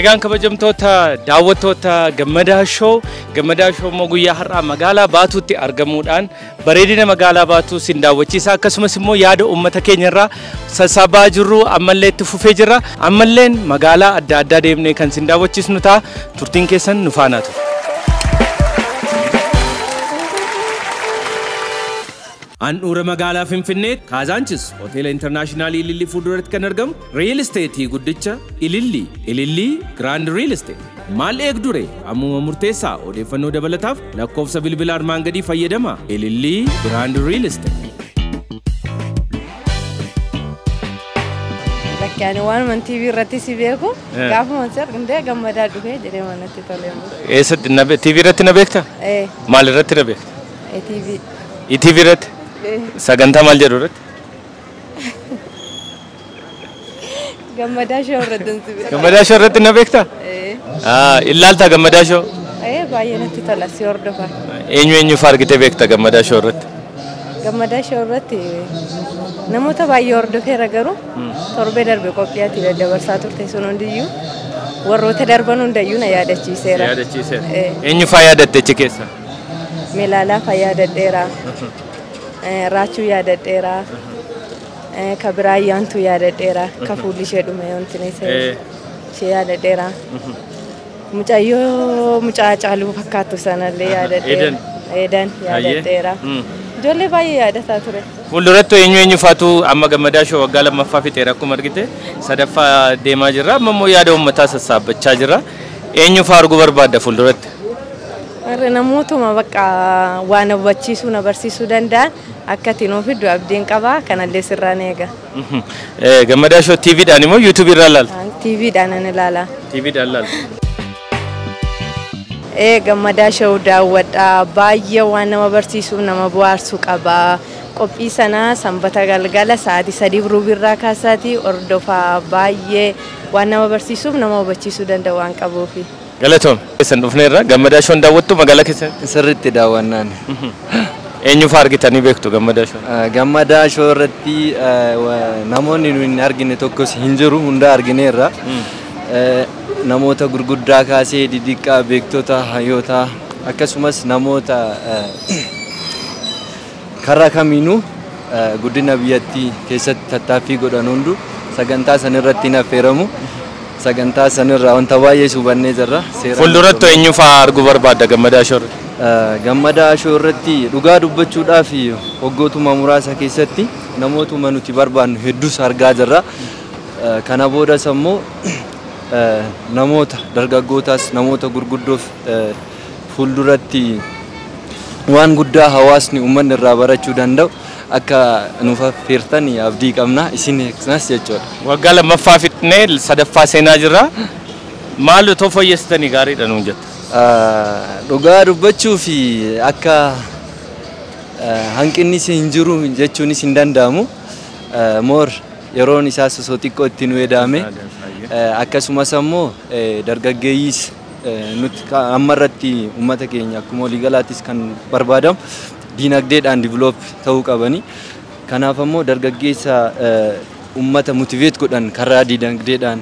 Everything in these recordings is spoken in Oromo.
Egaan kabajamtoota daawwattoota Gammadaa Show mo guyyaa har'aa magaalaa Baatuutti argamuudhaan bareedina magaalaa Baatuu sin daawwachiisa akkasumas immoo yaada uummata keenya irraa sassaabaa jirru ammallee itti fufee jira ammalleen magaalaa adda addaa deemnee kan sin daawwachiisnu ta'a turtiin keessan nu faana ture. An'uura magaalaa Finfinnee Kaazaanchis Hoteela Internaashinaal Ilillii fuulduratti kan argamu Real Estate guddicha Ilillii Grand Real Estate maal eegdure ammuma murteessaa odeeffannoo dabalataaf lakkoofsa bilbilaa armaan gadii fayyadama Ilillii Grand Real Estate. Bakkaan waan man TV irratti si beeku gaafuma sirrindee gammadaa dhufee jedhee manatti toleemu. Eessatti TV irratti na beekta? Maal irratti na beekta? TV irratti? Saganta maal jedhu irratti? Gammadaa Show irratti. Gammadaa Show irratti na beekta? Ilaalta Gammadaa Show? Baay'ee natti tola si hordofa. Eenyu argitee beekta Gammadaa Show irratti? Gammadaa Show irratti namoota baay'ee hordofeera garuu torbee darbe qophiyaatti daddabarsaa turte sun hundiyyuu warroota darban hundayyuu na yaadachiiseera. Eenyu faa yaadatte achi keessa? Melaalaa faa yaadadheera. Raachuu yaadadheera. Kabiraa ayyaantuu yaadadheera. Kafuulli ishee dhume wanti ishee yaadadheera. Mucaa caaluu fakkaattu sanallee yaadadheera. Eedan yaadadheera. Ijoollee baay'ee yaadataa ture. Fuulduratti eenyu faatu amma Gammadaa Show waggaa lammaffaa fixeera akkuma argite sadaffaa deemaa jirra amma immoo yaada uummataa sassaabbachaa jirra. Eenyu faa arguu barbaadda fuulduratti? Namootuma bakka waan hubachiisuu na barsiisuu danda'an akkatti nuuf iddoo abdiin qabaa kanallee sirraan eega. Gammadaa Show TVdhaan immoo YouTube irraa ilaalta? TVdhaan ani ilaala. TVdhaan ilaala. Gammadaa Show daawwadha baay'ee waan nama barsiisuuf nama bohaarsuu qaba. Qophii sana sanbata galgala sa'aatii 3 birraa kaasaati hordofaa baay'ee waan nama barsiisuuf nama hubachiisuu danda'u waan qabuufi. Galatoom keessan dhufneerra Gammadaa Show daawwattu magaalaa keessatti? Sirriitti daawwannaan. Eenyu faa argitanii beektu Gammadaa Show? Gammadaa Show irratti namoonni nuyi hin argine tokkos hin jiru hunda argineerra. Namoota gurguddaa kaasee didiqqaa beektota hayyoota akkasumas namoota karaa kamiinuu guddina biyyattii keessatti tattaaffii godhan hundu sagantaa sanirratti hin affeeramu. Sagantaa sanirraa wanta baay'ee subannee jirra. Fuulduratti eenyu faa arguu barbaadda Gammadaa Show irratti? Gammadaa Show irratti dhugaa dubbachuudhaaf waggootuma muraasa keessatti namootuma nuti barbaannu hedduus argaa jirra. Kana boodas ammoo namoota dargaggootaas namoota gurguddoof fuulduratti waan guddaa hawaasni uummanni irraa barachuu danda'u akka nuuf affeertan abdii qabna isin eegnas jechuudha. Waggaa lammaffaa fixnee sadaffaa seenaa jirra. Maal otoo fooyyessitanii gaariidha nuun jetta? Dhugaa dubbachuu fi akka hanqinni hin jiru jechuunis hin danda'amu. Moor yeroon isaas osoo xiqqoo itti nu eedame akkasumas ammoo dargaggeeyyiis nuti amma irratti uummata keenya akkuma waliigalaattis kan barbaadamu diinagdeedhaan develop ta'uu qabani. Kanaaf ammoo dargaggeessa uummata motivate godhan karaa diinagdeedhaan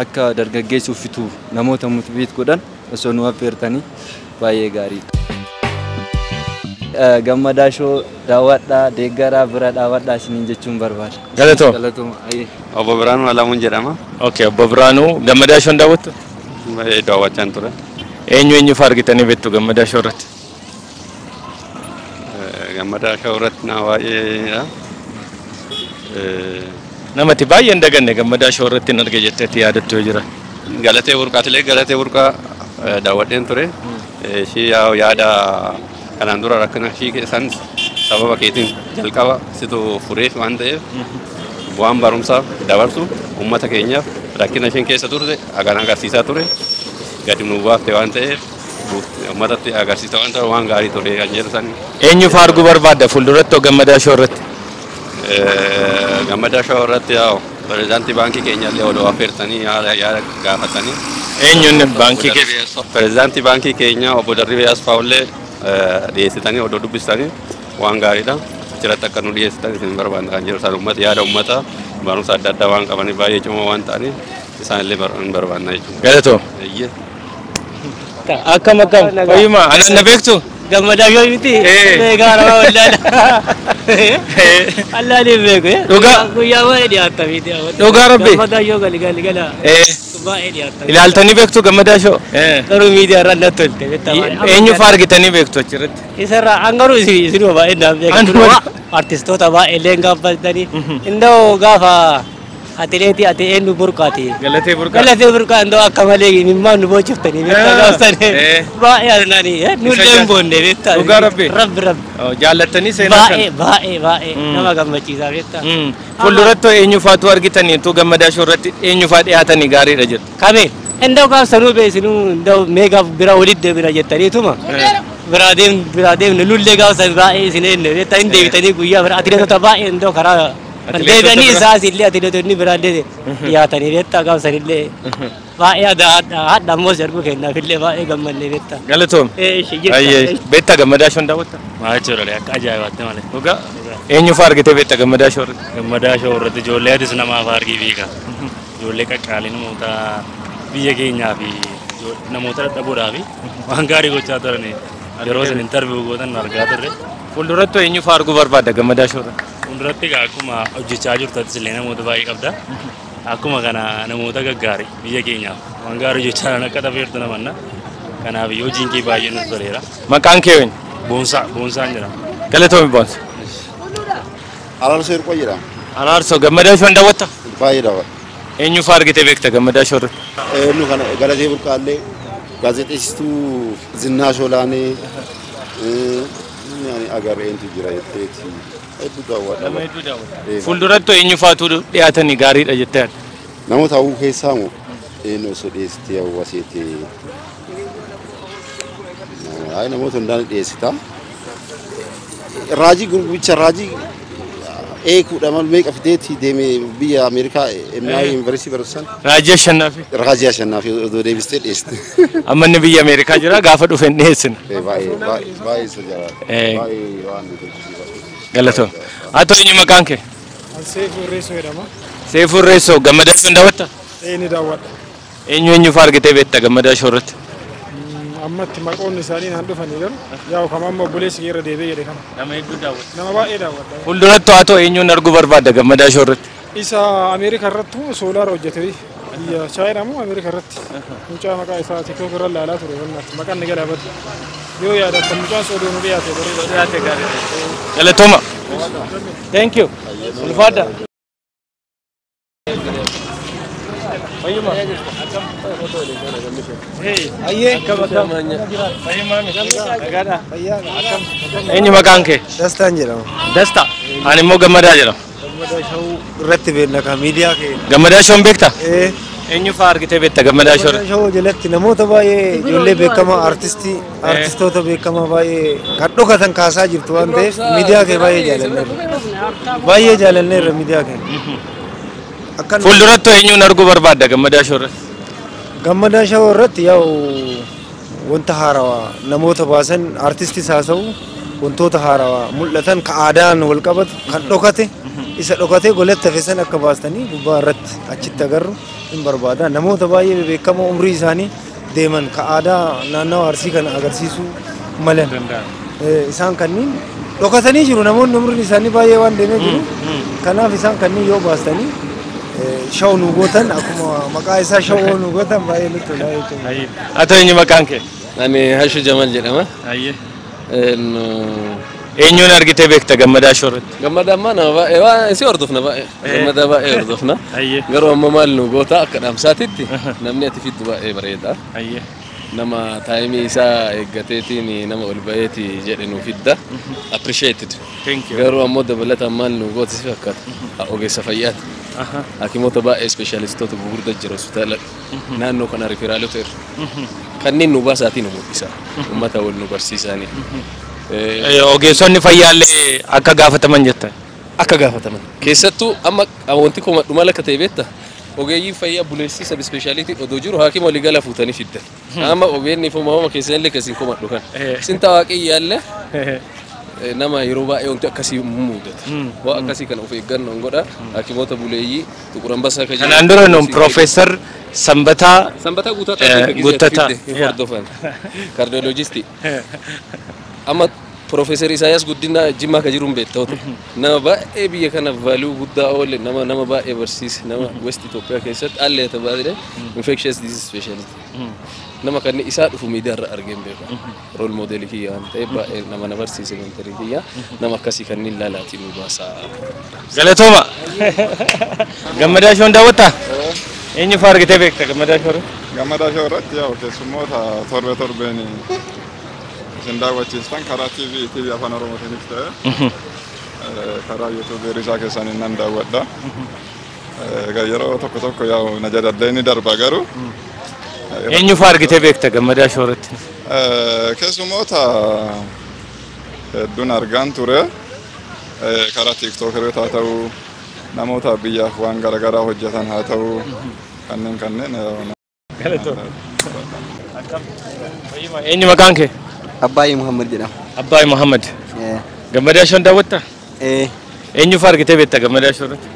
akka dargaggeessuuf fitu namoota motivate godhan osoo nu affeertanii baay'ee gaariidha. Gammadaa Show daawwadhaa deeggaraa bira daawwadhaa isiniin jechuun barbaada. Galatoom. Obbo Biraanuu Alaamuun jedhama. Okay, Obbo Biraanuu Gammadaa Show daawwattu? Daawwachaan ture. Eenyu faa argitanii beektu Gammadaa Show irratti? Gammadaa Show irratti na baay'eedha. Namatti baay'een daganne Gammadaa Show irratti hin arge jetteetti yaadattu yoo jira. Galatee Burqaa daawwadheen ture. Ishii yaada kanaan dura rakkina ishii keessan sababa keetiin jalqaba situ fureef waan ta'eef bu'aan barumsaa dabarsu uummata keenyaaf rakkina isheen keessa turte agaan agarsiisaa ture gadi nu baafte waan ta'eef uummatatti agarsiisa waan ta'eef waan gaarii ture kan jedhu san. Eenyu arguu barbaadda fuulduratti Gammadaa Shoo irratti? Gammadaa Shoo irratti yaa'u pirezidaantii baankii keenyallee odoo affeertanii yaada gaafatanii. Eenyuun baankii keessa? Pirezidaantii baankii keenya obbo Darribee Asfaawullee dhiyeessitanii odoo dubbistanii waan gaariidha. Achirratti akka nu dhiyeessitan isin barbaanna kan jedhu san uummata yaada uummataa barumsa adda addaa waan qabaniif baay'ee cimoo waan ta'aniif isaanillee barbaanna jechuudha. Galatoo. Akkam fayyuma anan na beektu? Gammadaa Shoo miti. Gaara wallaala. Allah ni beeku. Dhugaa. Guyyaa baay'ee dhiyaatta miti. Dhugaa Rabbi. Gammadaa Shoo gali gala. Baay'ee dhiyaatta. Ilaaltanii beektu Gammadaa Shoo? Garuu miidiyaa irraa natti tolte. Eenyu fa'aa argitanii beektu achirratti? Isarraa hangaruu isinuma baay'ee naaf beeku. Artistoota baay'ee gaafatanii. Indoo gaafa atileetii ati eenyu burqaati. Galatee burqaa. Galatee burqaa indoo akka malee mimmaan nu boochiftanii beektaa gaafsanii. Baay'ee adunanii nullee hin boonne beektaa. Dhugaa Rabbi. Rabbi. Jaallattanii seenaa sana. Baay'ee nama gammachiisaa beektaa. Fuulduratti eenyu fa'aatu argitanii tu Gammadaa Shoo irratti eenyu fa'aa dhiyaatanii gaariidha jettu? Kameen indoo gaafsanuu beesinuu indoo meegaaf bira walitti deebina jettaniituma. Biraa deemne lullee gaafsan baay'ee isin enne beektaa hin deebitanii guyyaa bira atileetota baay'ee indoo karaa deebi'anii isaas illee atileetonni biraallee dhiyaatanii beektaa gaafsanillee baay'ee hadha ammoo darbu kennaafillee baay'ee gammannee beektaa. Galatoom. Beektaa Gammadaa Shoon daawwatta? Maal jechuudha akka ajaa'ibaatti malee. Dhugaa. Eenyu fa'aa argitee beektaa Gammadaa Shoo irratti? Gammadaa Shoo irratti ijoollee adis namaaf argii beeka. Ijoollee qaqqaalii namoota biyya keenyaa fi namoota dadhabuudhaa fi waan gaarii gochaa turan yeroo isin intarviiyuu gootan argaa turre. Fuulduratti eenyu fa'aa arguu barbaadda Gammadaa Shoo irratti? Fuulduratti akkuma hojjechaa jirtattis illee namoota baay'ee qabda. Akkuma kana namoota gaggaarii biyya keenyaaf waan gaarii hojjechaa akka tafeertu namanna. Kanaaf hojiin kee baay'ee nutti toleera. Maqaan kee eenyu? Boonsaan jedhama. Galatoomi Boonsa. Araarsoo Hirqoo jedhama. Araarsoo Gammadaa Shoon daawwatta? Baay'ee daawwadha. Eenyu fa'aa argitee beektaa Gammadaa Shoo irratti? Eenyu kana Galatee Burqaallee gaazexeessituu Zinnaa Shoolaanee agarreentu jira jetteeti. Hedduu daawwadha. Fuulduratti eenyu fa'aatu dhiyaatanii gaariidha jettee yaadda? Namoota hawwuu keessaa moo eenyu osoo dhiyeessitee hawwaseeti. Namoota hundaan dhiyeessita. Raajii gurguricha raajii eekuudha mal meeqa fideetti deemee biyya Ameerikaa Yuunivarsiitii barsiisan. Raajii Ashannaafi. Raajii Ashannaafi odoo deebistee dhiyeessite. Amma inni biyya Ameerikaa jira gaafa dhufe hin dhiyeessine. Baay'ee isa jala. Baay'ee waan Galatoo. Haa ta'u eenyu maqaan kee? Seefuu Reessoo jedhama. Seefuu Reessoo Gammadaa Shoon daawwatta? Ni daawwadha. Eenyu fa'aa argitee beektaa Gammadaa Shoo irratti? Ammatti maqoonni isaanii naan dhufanii jiru. Yaa kama amma obboleessi keerra deebi'ee jedhe kana. Nama hedduu daawwata. Nama baay'ee daawwadha. Fuulduratti haa ta'u eenyuun arguu barbaadda Gammadaa Shoo irratti? Isa Ameerikaa irratti soolaara hojjetee biyya Chaayinaa moo Ameerikaa irratti mucaa maqaa isaa tiktook irra ilaalaa ture wannaatti maqaan ni galaafatu. Yoo yaadatta mucaan soodoo nu dhiyaate bareeda. Dhiyaate gaarii. Galatooma. Thank you. Ulfaadha. Fayyuma. Ayyee. Eenyu maqaan kee? Dastaan jedhama. Dastaa. Ani immoo Gammadaa jedhama. Gammadaa Shoo irratti beekna miidiyaa kee. Gammadaa Shoon beektaa? Eenyu fa'aa argitee beektaa Gammadaa Shoo irratti? Gammadaa Shoo jalatti namoota baay'ee ijoollee beekamaa artistoota beekamaa baay'ee kan dhokatan kaasaa jirtu waan ta'eef miidiyaa kee baay'ee jaalanneerra. Baay'ee jaalanneerra miidiyaa kee. Fuulduratti eenyuun arguu barbaadda Gammadaa Shoo irratti? Gammadaa Shoo irratti yaa'u wanta haarawaa namoota baasan artistis haa ta'u wantoota haarawaa mul'atan ka aadaan wal qabatu kan dhokate isa dhokatee golatti hafesan akka baastanii gubbaa irratti achitti agarru hin barbaada. Namoota baay'ee beekamoo umrii isaanii deeman ka aadaa naannawaa Arsii kana agarsiisuu malan isaan kanniin dhokatanii jiru. Namoonni umriin isaanii baay'ee waan deemee jiru. Kanaaf isaan kanniin yoo baastanii Shoo nu gootan akkuma maqaa isaa Shoo nu gootan baay'ee nutti tola jechuudha. Haa ta'u eenyu maqaan kee? Ani Hashu Jamal jedhama. Eenyuun argitee beektaa Gammadaa Shoo irratti? Gammadaa amma nama baay'ee waan isii hordofna baay'ee. Gammadaa baay'ee hordofna. Garuu amma maal nu goota akka dhaamsaatitti namni ati fiddu baay'ee bareeda. nama taayimii isaa eeggateetiin nama ol ba'eeti jedhe nuuf fidda appreciated. Garuu ammoo dabalataan maal nu gooti si fakkaata ogeessa fayyaati. Hakimoota baay'ee ispeeshaalistoota gurguddaa jira hospitaala naannoo kana riferaalota irra kanneen nu baasaatiin nu mul'isa uummata wal nu barsiisanii. Ogeessonni fayyaallee akka gaafataman jettan. Akka gaafataman keessattuu amma wanti komadhu maal akka ta'e beektaa ogeeyyiin fayyaa buleessii sab ispeeshaalitii odoo jiru haakima waliigala fuutanii fiddan. Amma ogeeyyiin ifuma keessanillee kasiin komadhu kan isin tawaaqiyyalle nama yeroo baay'ee wanti akkasii mudata. Waa akkasii kana of eeggannoon godha hakimoota buleeyyii Tuqur Ambassaa kan kanaan dura nuun Profeesar Sanbataa Guuttataa hordofan kaardiyooloojisti. Amma Profeesar Isaayyaas Guddinaa Jimmaa ka jiruun beektoota nama baay'ee biyya kana vaaluu guddaa oolle nama baay'ee barsiise nama West Itoophiyaa keessatti haalli tabaadile infectious disease specialist nama kan isaa dhufu miidiyaa irra argeen beeku role model kiyya waan ta'eef baay'ee nama barsiise mentorii kiyya nama akkasii kanneen laalaatiin nu baasaa. Galatooma Gammadaa Shoon daawwattaa? Eenyu fa'aa argitee beekta Gammadaa Shoon? Gammadaa Shoon irratti yaa keessummoota torbeen isin daawwachiistan karaa TV Afaan Oromootiinis ta'e karaa YouTube risaa keessaniin nan daawwadha. Yeroo tokko yaa na jadallee ni darba garuu. Eenyu fa'aa argitee beekta Gammadaa Shoon irratti? Keessummoota hedduun argaan ture karaa tiiktookeroota haa ta'u namoota biyyaaf waan garaagaraa hojjetan haa ta'u kanneen. Eenyu maqaan kee? Abbaayii Muhammad jedhama. Abbaayii Muhammad. Gammadaa Shoon daawwattaa? Eenyu fa'aa argitee beekta Gammadaa Shoon irratti?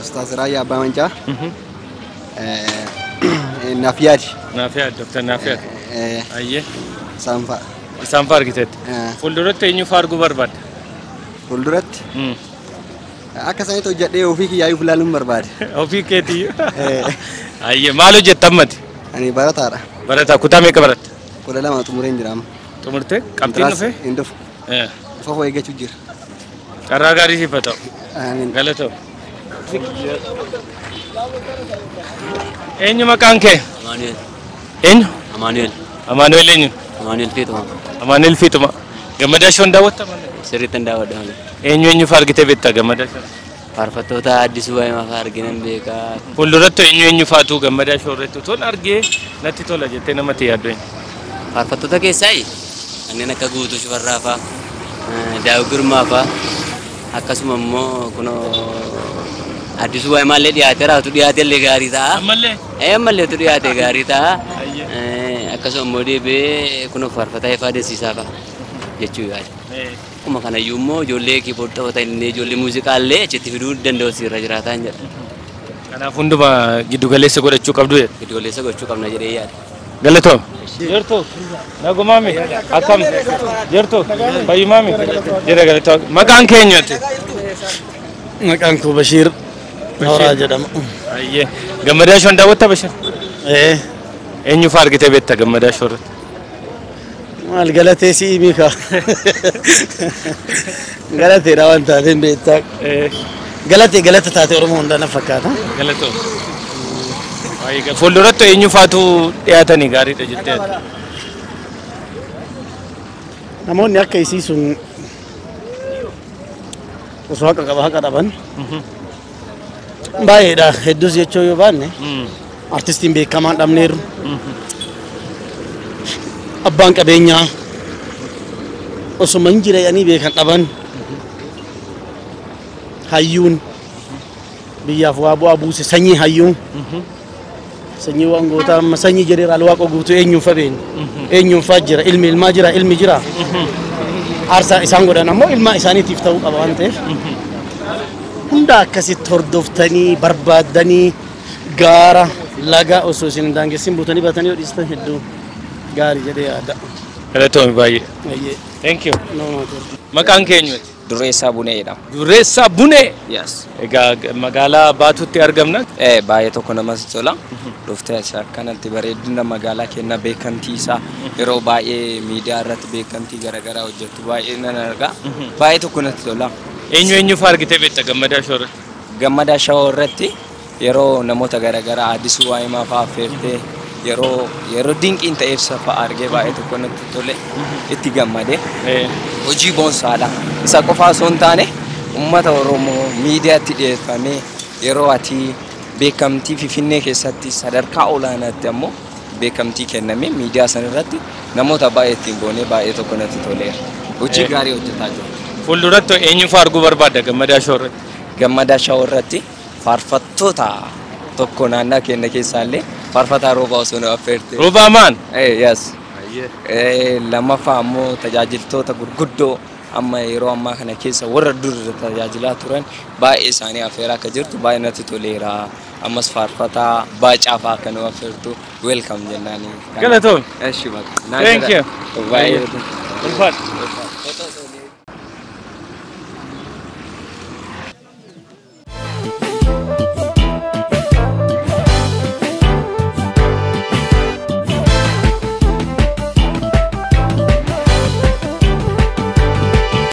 Ustaaz Raayyaa Abbaa Mancaa. Naafiyaad. Naafiyaad, Dr. Naafiyaad. Ayyee. Isaan fa'aa. Isaan fa'aa argiteetti. Fuulduratti eenyu fa'aa arguu barbaadda? Fuulduratti? Akka isaaniitti hojjedhee ofii kiyyaayyuu filaaluun barbaade. Ofii keetiyyuu? Ayyee maal hojjetta ammati? Ani barataadha. Barataa kutaa meeqa baratta? 12 xumureen jira amma. Xumurtee? Qabxiin dhufee? Hin dhufu. Dhufa eeggachuu jira. Carraa gaarii siif haa ta'u. Galatoo. Eenyu maqaan kee? Amaanuel. Eenyu? Amaanuel. Amaanuel eenyu? Amaanuel Fiixuma. Amaanuel Fiixuma. Gammadaa Shoon daawwatta? Sirriitti hin daawwadha. Eenyu fa'aa argitee beekta Gammadaa Shoon? Faarfattoota Addisuu Waayimaa fa'aa arginan beekaa. Fuulduratti eenyu fa'aatu Gammadaa Shoon irratti utuun argee natti tola jettee namatti yaaddu eenyu? Faarfattoota keessaayi kanneen akka Guutuu Shifarraa fa'aa, Daawit Girmaa fa'aa akkasuma immoo kunoo Addisuu Waayimaallee dhiyaateera tu dhiyaateellee gaarii ta'a. Ammallee? Ammallee tu dhiyaate gaarii ta'a. Akkasuma immoo deebi'ee kunoo faarfataa Ifaa Dessiisaa fa'aa jechuu yaada. Akkuma kanayyuu immoo ijoollee kiiboord taphatan ijoollee muuziqaallee achitti fiduu danda'u irra jiraataa jedha. Kanaaf hundumaa giddu galeessa godhachuu qabdu jedha. Giddu galeessa godhachuu qabna jedhee yaada. Galatoom. Jirtu nagumaami akkam jirtu fayyumaami jira galatoom. Maqaan keenyatti? Maqaan koo Bashiir Nooraa jedhama. Ayyee Gammadaa Shoon daawwatta Bashir? Eenyu fa'aa argitee beekta Gammadaa Shoon irratti? Maal galatee si'i miika. Galateedha waan taateen beektaa. Galata taate Oromoo hundaa na fakkaata. Galatoo. Fuulduratti eenyu fa'aatu dhiyaatanii gaariidha jettee? Namoonni akka isii sun osoo haqa dhaban baay'eedha hedduus jechuu yoo baanne artistiin beekamaan dhabneerru. Abbaan qabeenyaa osuma hin jiranii beekan dhaban hayyuun biyyaaf waa bu'aa buuse sanyii hayyuun sanyii waan gootaa amma sanyii jedheera alwaaqo guutuu eenyuun fabeenya eenyuun faa jira ilmaa jira ilmi jira aarsaa isaan godhan ammoo ilmaa isaaniitiif ta'uu qaba waan ta'eef hunda akkasitti hordoftanii barbaaddanii gaara laga osoo isin hin daangessin buutanii baatanii yoo dhiistan hedduu gaarii jedhee yaada. Galatoomi baay'ee. Thank you. Maqaan keenyuuti? Dureessaa Bunee jedhama. Dureessaa Bunee? Yes. Egaa magaalaa Baatuutti argamna? Baay'ee tokko namatti tola. Dhuftee akkanatti bareedina magaalaa keenya beekamtii isaa yeroo baay'ee miidiyaa irratti beekamtii garaagaraa hojjettu baay'ee nan argaa. Baay'ee tokko natti tola. Eenyu fa'aa argitee beekta Gammadaa Shoon irratti? Gammadaa Shoon irratti yeroo namoota garaagaraa Addisuu Waayimaa fa'aa affeertee yeroo dinqiin ta'eef safa argee baay'ee tokko natti tole itti gammade hojii boonsaadha isa qofaa osoo hin taane uummata Oromoo miidiyaatti dhiyeeffamee yeroo ati beekamtii Finfinnee keessatti sadarkaa olaanaatti ammoo beekamtii kenname miidiyaa san irratti namoota baay'ee ittiin goonee baay'ee tokko natti toleera hojii gaarii hojjetaa jiru. Fuulduratti eenyu faarguu barbaadda Gammadaa Shoo irratti? Gammadaa Shoo irratti faarfattoota tokko naannaa keenya keessaallee faarfataa roobaa osoo nu affeerte. Roobaa maan? Yes. Lammaffaa ammoo tajaajiltoota gurguddoo amma yeroo ammaa kana keessa warra dur tajaajilaa turan baay'ee isaanii affeeraa akka jirtu baay'ee natti toleera. Ammas faarfataa Baacaafaa akka nu affeertu welcome jennaani. Galatoon. Eshi baqa. Thank you. Baay'ee. Ulfaat.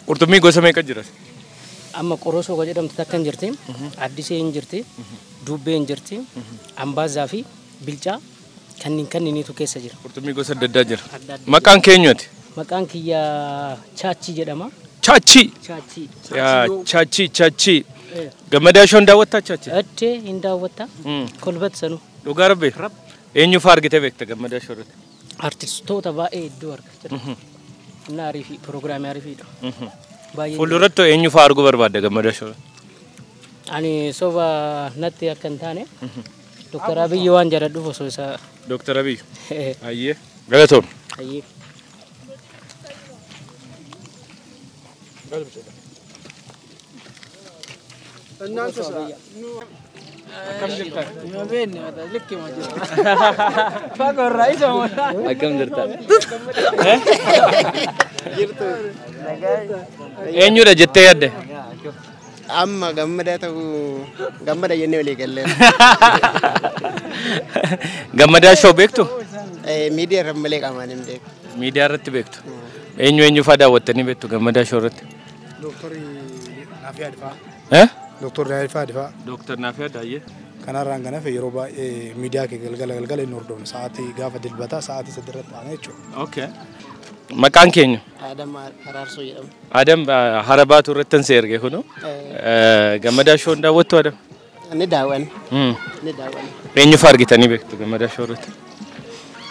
Qurxummii gosa meeqa jira? Amma qorosoo kan jedhamtu takka hin jirti, addisee hin jirti, dubbee hin jirti, ambaazaa fi bilchaa kanniiniitu keessa jira. Qurxummii gosa adda addaa jira. Maqaan keenyuuti? Maqaan kiyya Chaachii jedhama. Chaachii? Chaachii. Chaachii. Gammadaa Shoon daawwattaa Chaachii? Addee hin daawwattaa. Kolbat sanuu. Dhugaa Rabbi? Eenyu fa'aa argitee beekta Gammadaa Shoo irratti? Artistoota baay'ee iddoo argaa jira. Innaa ariifii pirogiraamii ariifiidha. Fuulduratti eenyu fa'aa arguu barbaadda Gammadaa Shoo? Ani soba natti akka hin taane Dr. Abiyyi waan jaaladhuuf osoo isaa. Dr. Abiyyi? Ayyee. Galatoon. Ayyee. Akkam jirtan? Akkam jirtan? Eenyudha jettee yaadde? Amma gammada ta'uu gammada jennee walii gallee. Gammadaa Shoo beektu? Miidiyaa irra malee qaamaan hin beeku. Miidiyaa irratti beektu. Eenyu fa'aa daawwattanii beektu Gammadaa Shoo irratti? Doktorri Naafiyaa Difaa. Doktor Naafiyaa Difaa. Doktor Naafiyaa Daayyee. Kanarraan kan hafe yeroo baay'ee miidiyaa kee galgala hin hordofne sa'aatii gaafa dilbataa sa'aatii 8 irratti aane jechuudha. Okay. Maqaan keenya? Adam Araarsoo jedhama. Adam Harabaatu irratti hin seerge kunu. Gammadaa Shoo daawwattu Adam? Ni daawwan. Ni daawwan. Eenyu fa'aa argitanii beektu Gammadaa Shoo irratti?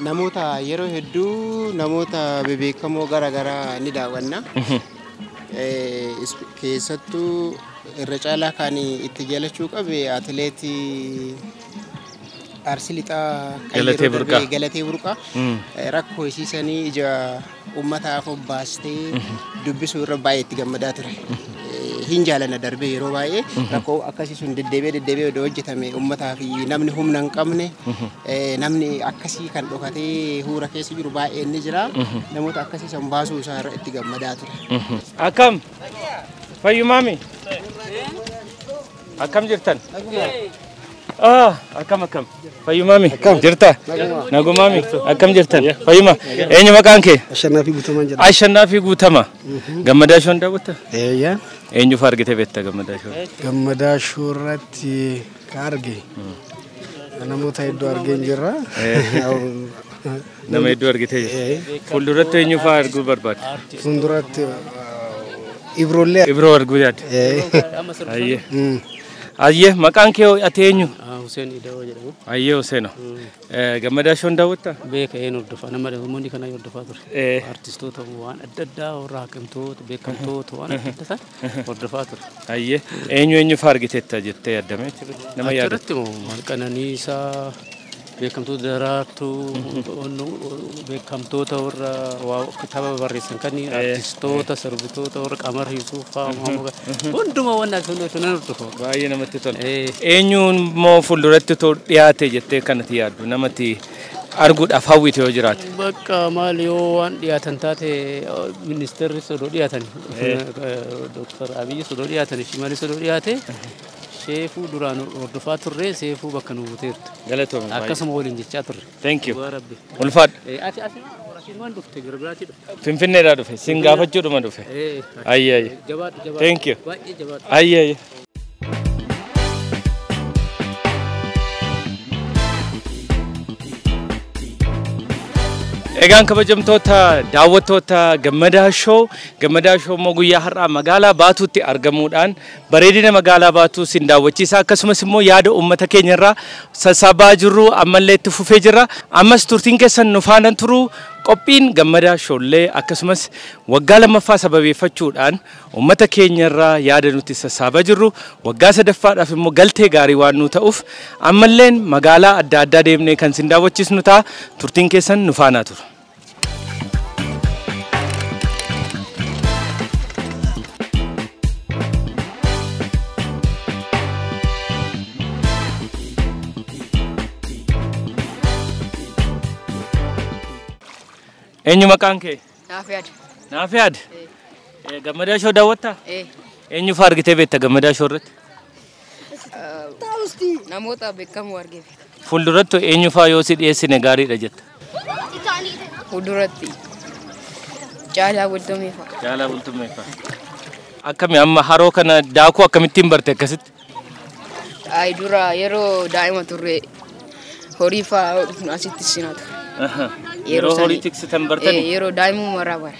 Namoota yeroo hedduu namoota bebeekamoo garaagaraa ni daawwanna. Keessattuu irra caalaa kan itti jaalachuu qabe atileetii Arsii Lixaa Galatee Burqaa rakkoo isiisanii ija uummataaf obbaastee dubbisuu irra baay'ee itti gammadaa ture. Hin jaalana darbee yeroo baay'ee rakkoo akkasii sun deddeebi'ee odoo hojjetame uummataa fi namni humna hin qabne namni akkasii kan dhokatee huura keessa jiru baay'ee ni jira. Namoota akkasii san baasuu isaa irra itti gammadaa ture. Akkam? Fayyumaami? Akkam jirtan? Akkam. Fayyumaami? Jirta? Nagumaami? Akkam jirtan? Fayyuma? Eenyu maqaan kee? Ashannaafi Guutamaa jedhama. Ashannaafi Guutamaa. Gammadaa Shoon daawwatta? Eenyu fa'aa argitee beekta Gammadaa Shoo? Gammadaa Shoo irratti kan arge namoota hedduu argee hin jirra. Nama hedduu argitee jirta. Fuulduratti eenyu fa'aa arguu barbaadda? Fuulduratti Ibroo arguu yaadda? Ayyee maqaan kee ati eenyu? Hussein Ida'oo jedhamu. Ayyee Hussein. Gammadaa Shoon daawwattaa? Beeka een hordofaa nama namoonni kana hordofaa ture. Artistoota waan adda addaa warra haqamtoota beekamtoota waan adda addaa hordofaa ture. Ayyee eenyu fa'aa argiteetta jettee yaadame? Nama yaadatte? Malqananiisaa beekamtoota daraartuu beekamtoota warra kitaaba barreessan kanneen artistoota sirbitoota warra Qamar Yuusufaa hundumaa waan akkasumas hordofa. Baay'ee namatti tola. Eenyuun immoo fuulduratti dhiyaate jettee kanatti yaaddu namatti arguudhaaf hawwite yoo jiraate? Bakka maal yoo waan dhiyaatan taate ministeerri sodoo dhiyaatan Dr. Abiyyi sodoo dhiyaatan Shimalii sodoo dhiyaate Sheefuu duraan hordofaa turre seefuu bakka nu buteertu. Galatoomne. Akkasuma waliin jechaa turre. Thank you. Ulfaadhu. Ati waan dhufte gara biraatti dhufe. Finfinneedhaa dhufe. Sin gaafachuudhuma dhufe. Ayyee. Jabaadhu. Thank you. Baay'ee jabaadhu. Ayyee. Egaan kabajamtoota daawwattoota gammadaa show moguyyaa har'aa magaalaa Baatuutti argamuudhaan bareedina magaalaa Baatuu sin daawwachiisa akkasumas immoo yaada uummata keenya irraa sassaabaa jirru ammallee itti fufee jira ammas turtiin keessan nu faana turu qophiin gammadaa showlee akkasumas waggaa lammaffaa sababeeffachuudhaan uummata keenya irraa yaada nuti sassaabaa jirru waggaa sadaffaadhaaf immoo galtee gaarii waan nu ta'uuf ammallee magaalaa adda addaa deemnee kan sin daawwachiisnu ta'a turtiin keessan nu faana turu. Eenyu maqaan kee? Naafiyad. Naafiyad? Gammadaa shoo daawwattaa? Eenyu fa'aa argitee beekta gammadaa shoo irratti? Namoota beekamoo argee. Fuulduratti eenyu fa'aa yoo si dhiyeessine gaariidha jetta? Fuulduratti Caalaa Bultumee fa'a. Caalaa Bultumee fa'a. Akkami amma haroo kana daakuu akkamittiin barte akkasitti? Ay dura yeroo daa'ima turre horii fa'aa asitti sinatu. Yeroo horii tiksitan bartanii? Yeroo daa'imummaa irraa bara.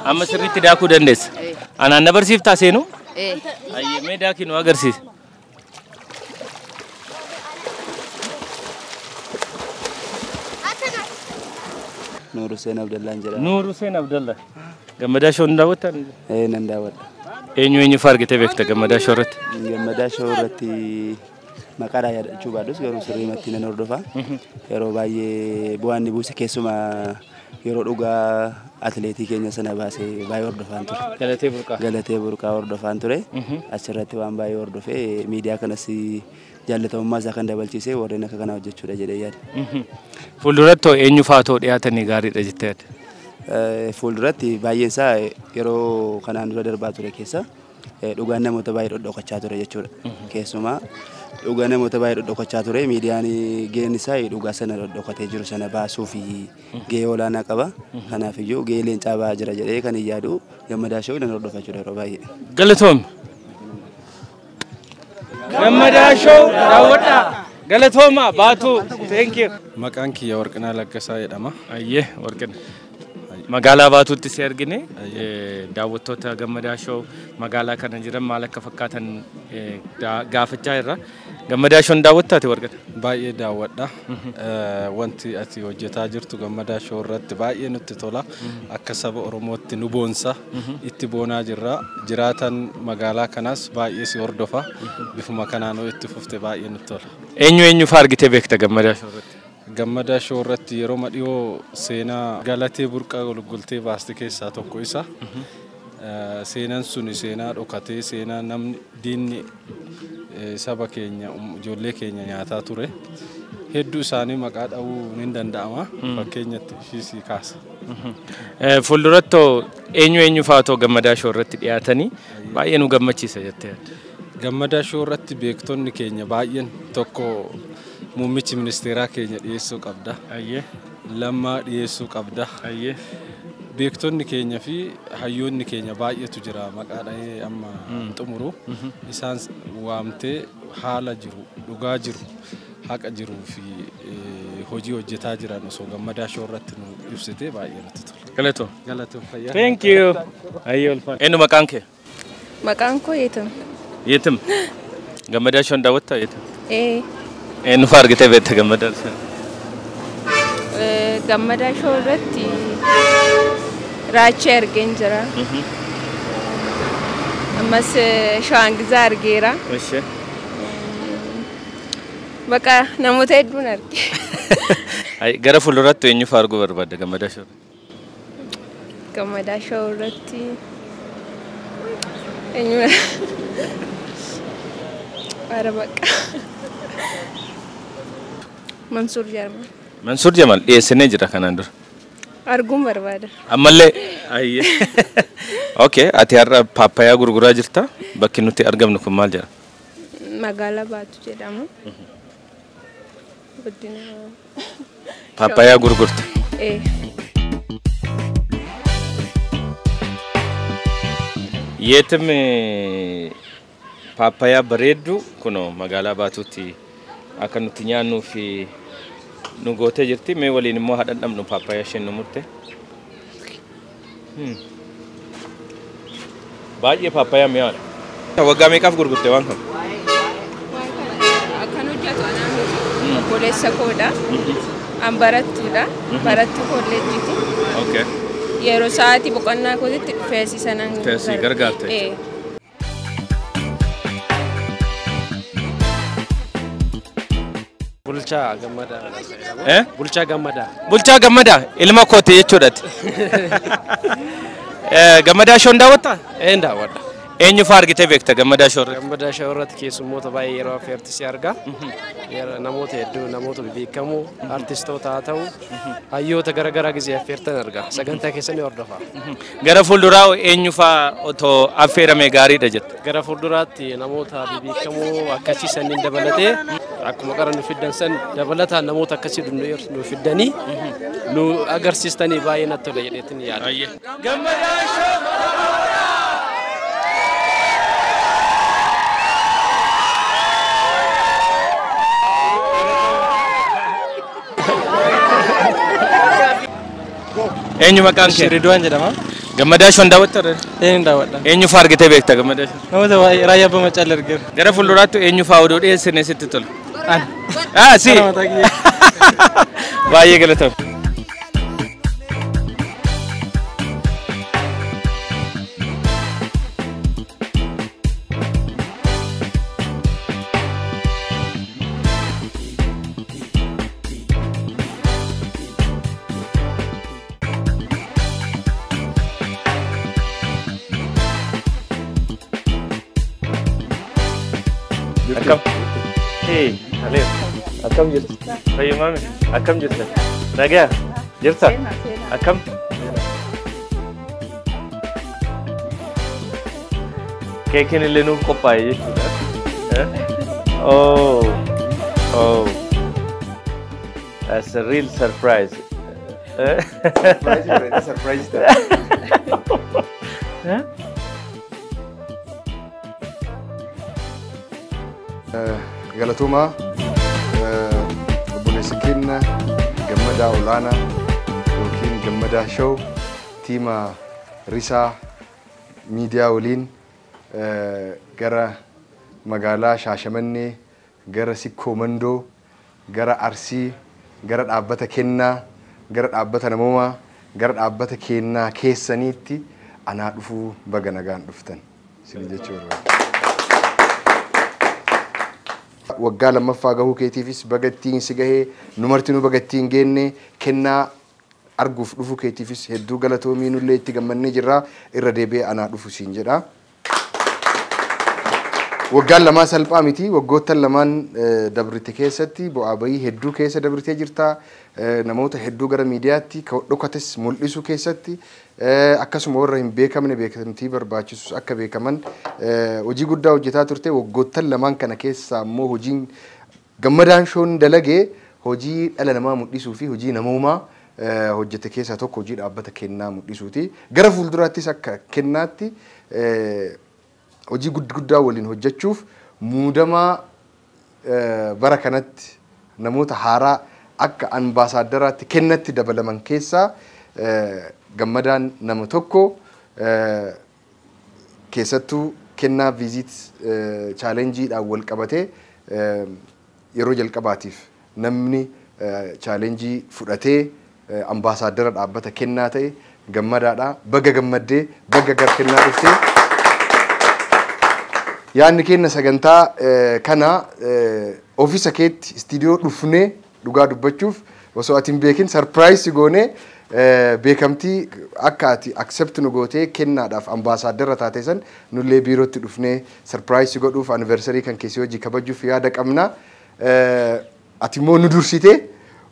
Amma sirriitti daakuu dandeessa? Anaan na barsiiftaa seenu? Ayyee mee daakii nu agarsiisa. Nur Hussein Abdallah jedhama. Nur Hussein Abdallah. Gammadaa shoo ni daawwattan? Nan daawwadha. Eenyu fa'aa argitee beekta gammadaa shoo irratti? Gammadaa shoo irratti maqaadhaa yaadachuu baadhus garuu sirriimatti nan hordofa. Yeroo baay'ee bu'aan ni buuse keessumaa yeroo dhugaa atileetii keenya sana baasee baay'ee hordofaan ture. Galatee burqaa hordofaan ture. Achirratti waan baay'ee hordofee miidiyaa kanas jaallatamummaa isaa kan dabalchiisee warreen akka kanaa hojjechuudha jedhee yaada. Fuulduratti eenyu fa'aa dhiyaatanii gaariidha jettee yaadda? Fuulduratti baay'een isaa yeroo kanaan dura darbaa ture keessa dhugaan namoota baay'ee dhodhokachaa ture jechuudha. Keessumaa dhugaa namoota baay'ee dhodhokachaa ture miidiyaan gaheen isaa dhugaa sana dhodhokatee jiru sana baasuu fi gahee olaanaa qaba. Kanaaf iyyuu gahee leencaa ba'aa jira jedhee kan yaadu gammadaa shoo nan hordofa jechuudha yeroo baay'ee. Galatoom. Gammadaa shoo daawwadhaa. Galatooma Baatuu. Thank you. Maqaan kiyya Warqinaa Laggasaa jedhama. Ayyee Warqina. Magaalaa Baatuutti si argine daawwattoota gammadaa shoo magaalaa kana jiran maal akka fakkaatan gaafachaa irra. Gammadaa shoon daawwattaati Warqina? Baay'ee daawwadha. Wanti ati hojjetaa jirtu gammadaa shoo irratti baay'ee nutti tola. Akka saba Oromootti nu boonsa. Itti boonaa jirra. Jiraatan magaalaa kanaas baay'ee si hordofa. Bifuma kanaanoo itti fufte baay'ee nutti tola. Eenyu fa'aa argitee beekta gammadaa shoo irratti? Gammadaa shoo irratti yeroo madhiyoo seenaa galatee burqaa golgoltee baaste keessaa tokko isa. Seenaan sun seenaa dhokatee seenaa namni diinni saba keenya ijoollee keenya nyaataa ture. Hedduu isaanii maqaa dha'uu ni danda'ama. Fakkeenyatti ishii kaasa. Fuulduratti eenyu fa'aa gammadaa shoo irratti dhiyaatanii baay'ee nu gammachiisa jettee yaadda? Gammadaa shoo irratti beektonni keenya baay'een tokko muummichi ministeeraa keenya dhiyeessuu qabda. Lammaa dhiyeessuu qabda. Beektonni keenya fi hayyoonni keenya baay'eetu jira maqaa dhahee amma xumuru. Isaan waamtee haala jiru, dhugaa jiru, haqa jiruu fi hojii hojjetaa jiran osoo gammadaa shoo irratti nu ibsite baay'ee nutti tola. Galatoo. Galatoo fayyaa. Thank you. Ayyee ulfaata. Eenyu maqaan kee? Maqaan koo Yeetam. Yeetam. Gammadaa shoon daawwattaa Yeetam? Eenyu fa'aa argitee beekta gammadaa shoo? Gammadaa shoo irratti Raachee argeen jira. Ammas Shaangizaa argeera. Baqa namoota hedduun arge. Gara fuulduratti eenyu fa'aa arguu barbaadda gammadaa shoo? Gammadaa shoo irratti eenyu Ara baqa. Mansuur Jamal. Mansuur Jamal dhiyeessinee jira kanaan dura. Arguun barbaada. Ammallee ayyee. Okay, ati har'a paappayaa gurguraa jirta. Bakki nuti argamnu kun maal jedhama? Magaalaa Baatu jedhama. Paappayaa gurgurta. Yeetam paappayaa bareeddu kunoo magaalaa Baatuutti akka nuti nyaannuu fi nu gootee jirti. Mee waliin immoo haadhan dhabnu paappaayyaa isheen nu murte. Baay'ee paappaayyaa mi'aadha. Waggaa meeqaaf gurgurte waan kana? Akkan hojjetu anaan obboleessa koodha. An barattuudha. Barattuu kolleejjiiti. Okay. Yeroo sa'aatii boqonnaa kootitti feesisan an Feesii gargaarte. Bulchaa Gammadaa. Bulchaa Gammadaa. Bulchaa Gammadaa ilma kooti jechuudhaati. Gammadaa shoon daawwattaa? Daawwadha. Eenyu fa'aa argitee beekta Gammadaa shoo irratti? Gammadaa shoo irratti keessummoota baay'ee yeroo affeerti si arga. Namoota hedduu namoota beekamoo artistoota haa ta'u hayyoota garaagaraa gisee affeertan arga. Sagantaa keessanii hordofa. Gara fuulduraa eenyu fa'aa otoo affeerame gaariidha jetta? Gara fuulduraatti namoota beekamoo akkasii sanniin dabalatee akkuma qara nu fiddan san dabalataan namoota akkasii nu fiddanii nu agarsiistanii baay'ee natti tola jedheetiin yaada. Gammadaa shoo! Eenyu maqaan kee? Ridwaan jedhama. Gammadaa shoon daawwatta? Daawwadha. Eenyu fa'aa argitee beekta Gammadaa shoo? Namoota baay'ee raayyaa abbaa macaallee argeera. Gara fuulduraatti eenyu fa'aa oduu dhiyeessine sitti tola? Si! Baay'ee galatoomna. Akkam? Aleef. Akkam jirtu? Fayyummaami? Akkam jirtu? Nagaa? Jirta? Akkam? Keekiin illee nuuf qophaa'e jechuudha. Oh. That's a real surprise. Surprise. Galatooma obboleessi keenya Gammadaa Olaanaa yookiin Gammadaa Show tiima Risaa miidiyaa waliin gara magaalaa Shaashamannee gara Sikkoo Mandoo gara Arsii gara dhaabbata kennaa gara dhaabbata namoomaa gara dhaabbata kennaa keessaniitti anaa dhufuu baga nagaan dhuftan isin jechuu barbaada. Waggaa lammaffaa gahuu keetiifis baga ittiin si gahee numarti nu baga ittiin geenne kennaa arguuf dhufuu keetiifis hedduu galatoomii nullee itti gammannee jirra irra deebi'ee anaa dhufu siin jedha. Waggaan lamaa salphaa miti waggoottan lamaan dabrite keessatti bu'aa bayii hedduu keessa dabritee jirta namoota hedduu gara miidiyaatti dhokates mul'isu keessatti akkasuma warra hin beekamne beekamtii barbaachisus akka beekaman hojii guddaa hojjetaa turte waggoottan lamaan kana keessa ammoo hojiin Gammadaan shoon dalagee hojii dhala namaa mul'isuu fi hojii namoomaa hojjete keessaa tokko hojii dhaabbata kennaa mul'isuuti gara fuulduraattis akka kennaatti hojii guddaa waliin hojjechuuf muudamaa bara kanatti namoota haaraa akka ambaasaaddaraatti kennatti dabalaman keessaa Gammadaan nama tokko keessattuu kennaa viizit chaalenjiidhaan wal qabatee yeroo jalqabaatiif namni chaalenjii fudhatee ambaasaaddara dhaabbata kennaa ta'e Gammadaadha. Baga gammaddee baga gar kennaa dhuftee yaanni kenna sagantaa kana ofiisa keetti istiidiyoo dhufnee dhugaa dubbachuuf osoo ati hin beekin sarpiraayis goonee beekamtii akka ati accept nu gootee kennaadhaaf ambaasaaddara taate san nullee biirootti dhufnee sarpiraayis godhuuf anniversarii kan keessi hojii kabajuuf yaada qabna. Ati immoo nu dursitee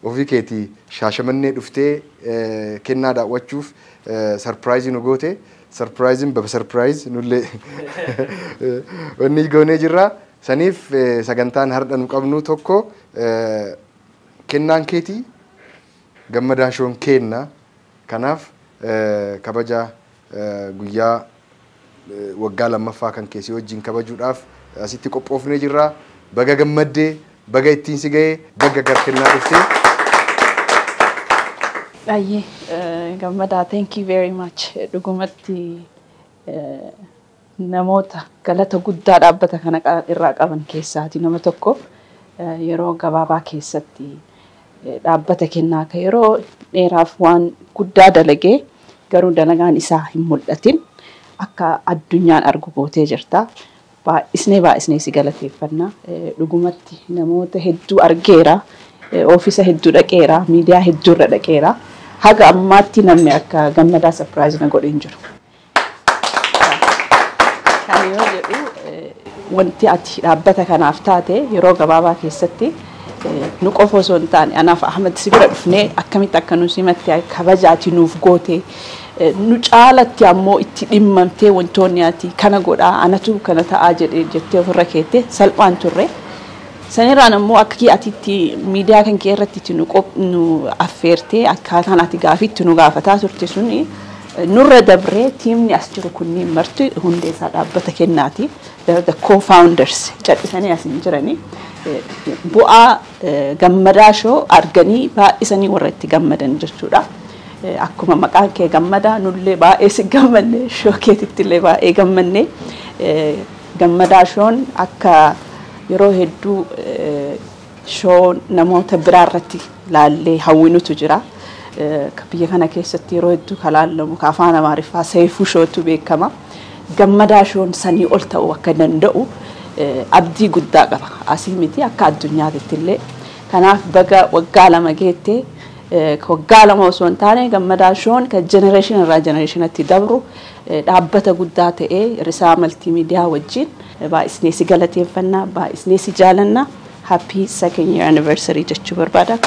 ofii keetii Shaashamannee dhuftee kennaa daawwachuuf sarpiraayizii nu goote. Surprising baba surprise nulle wanni goonee jirra saniif sagantaan har'a nu qabnu tokko kennaan keetii Gammadaan shoon kenna kanaaf kabaja guyyaa waggaa lammaffaa kan keessi wajjin kabajuudhaaf asitti qophoofnee jirra baga gammaddee baga ittiin si ga'ee baga gar kennaa dhuftee Aye, Gammada, thank you very much. Dhugumatti namoota galata guddaa dhaabbata kana irraa qaban keessaati nama tokko yeroo gabaabaa keessatti dhaabbata kennaa ka yeroo dheeraaf waan guddaa dalagee garuu dalagaan isaa hin mul'atin akka addunyaan argu gootee jirta. Baay'isnee si galateeffannaa. Dhugumatti namoota hedduu argeera, oofisa hedduu dhaqeera, miidiyaa hedduurra dhaqeera. Haga ammaatti namni akka Gammadaa surprise na godhe hin jiru. Kan yoo jedhu wanti ati dhaabbata kanaaf taate yeroo gabaabaa keessatti nu qofa osoo hin taane anaaf Ahmed si bira dhufnee akkamitti akka nu simatti kabajaati nuuf goote nu caalatti ammoo itti dhimmamtee wantoonni ati kana godhaa anatu kana ta'aa jettee ofirra keette salphaan turre. Sanirraan ammoo akka atiitti miidiyaa kan kee irratti nu affeertee akkaataan ati gaafitti nu gaafataa turte suni nurra dabree tiimni as jiru kunniin marti hundeessaa dhaabbata kennaati. The co-founders cadhisanii as hin jiranii. Bu'aa Gammadaa show arganii baay'isanii warra itti gammadan jechuudha. Akkuma maqaan kee Gammadaa nullee baay'ee si gammanne show keetitti illee baay'ee gammanne. Gammadaa shown akka yeroo hedduu show namoota biraa irratti laallee hawwinutu jira. Biyya kana keessatti yeroo hedduu kalaallamu afaan Amaariffaa Seefuu showtu beekama. Gammadaa shown sanii ol ta'uu akka danda'u abdii guddaa qaba. Asii miti akka addunyaatti illee. Kanaaf baga waggaa 2 geettee waggaa 2 osoo hin taane Gammadaa shown kan generation irraa generationatti dabru dhaabbata guddaa ta'ee risaa multimedia wajjin baay'isnee si galateeffannaa baay'isnee si jaalannaa happy 2nd year anniversary jechuu barbaada.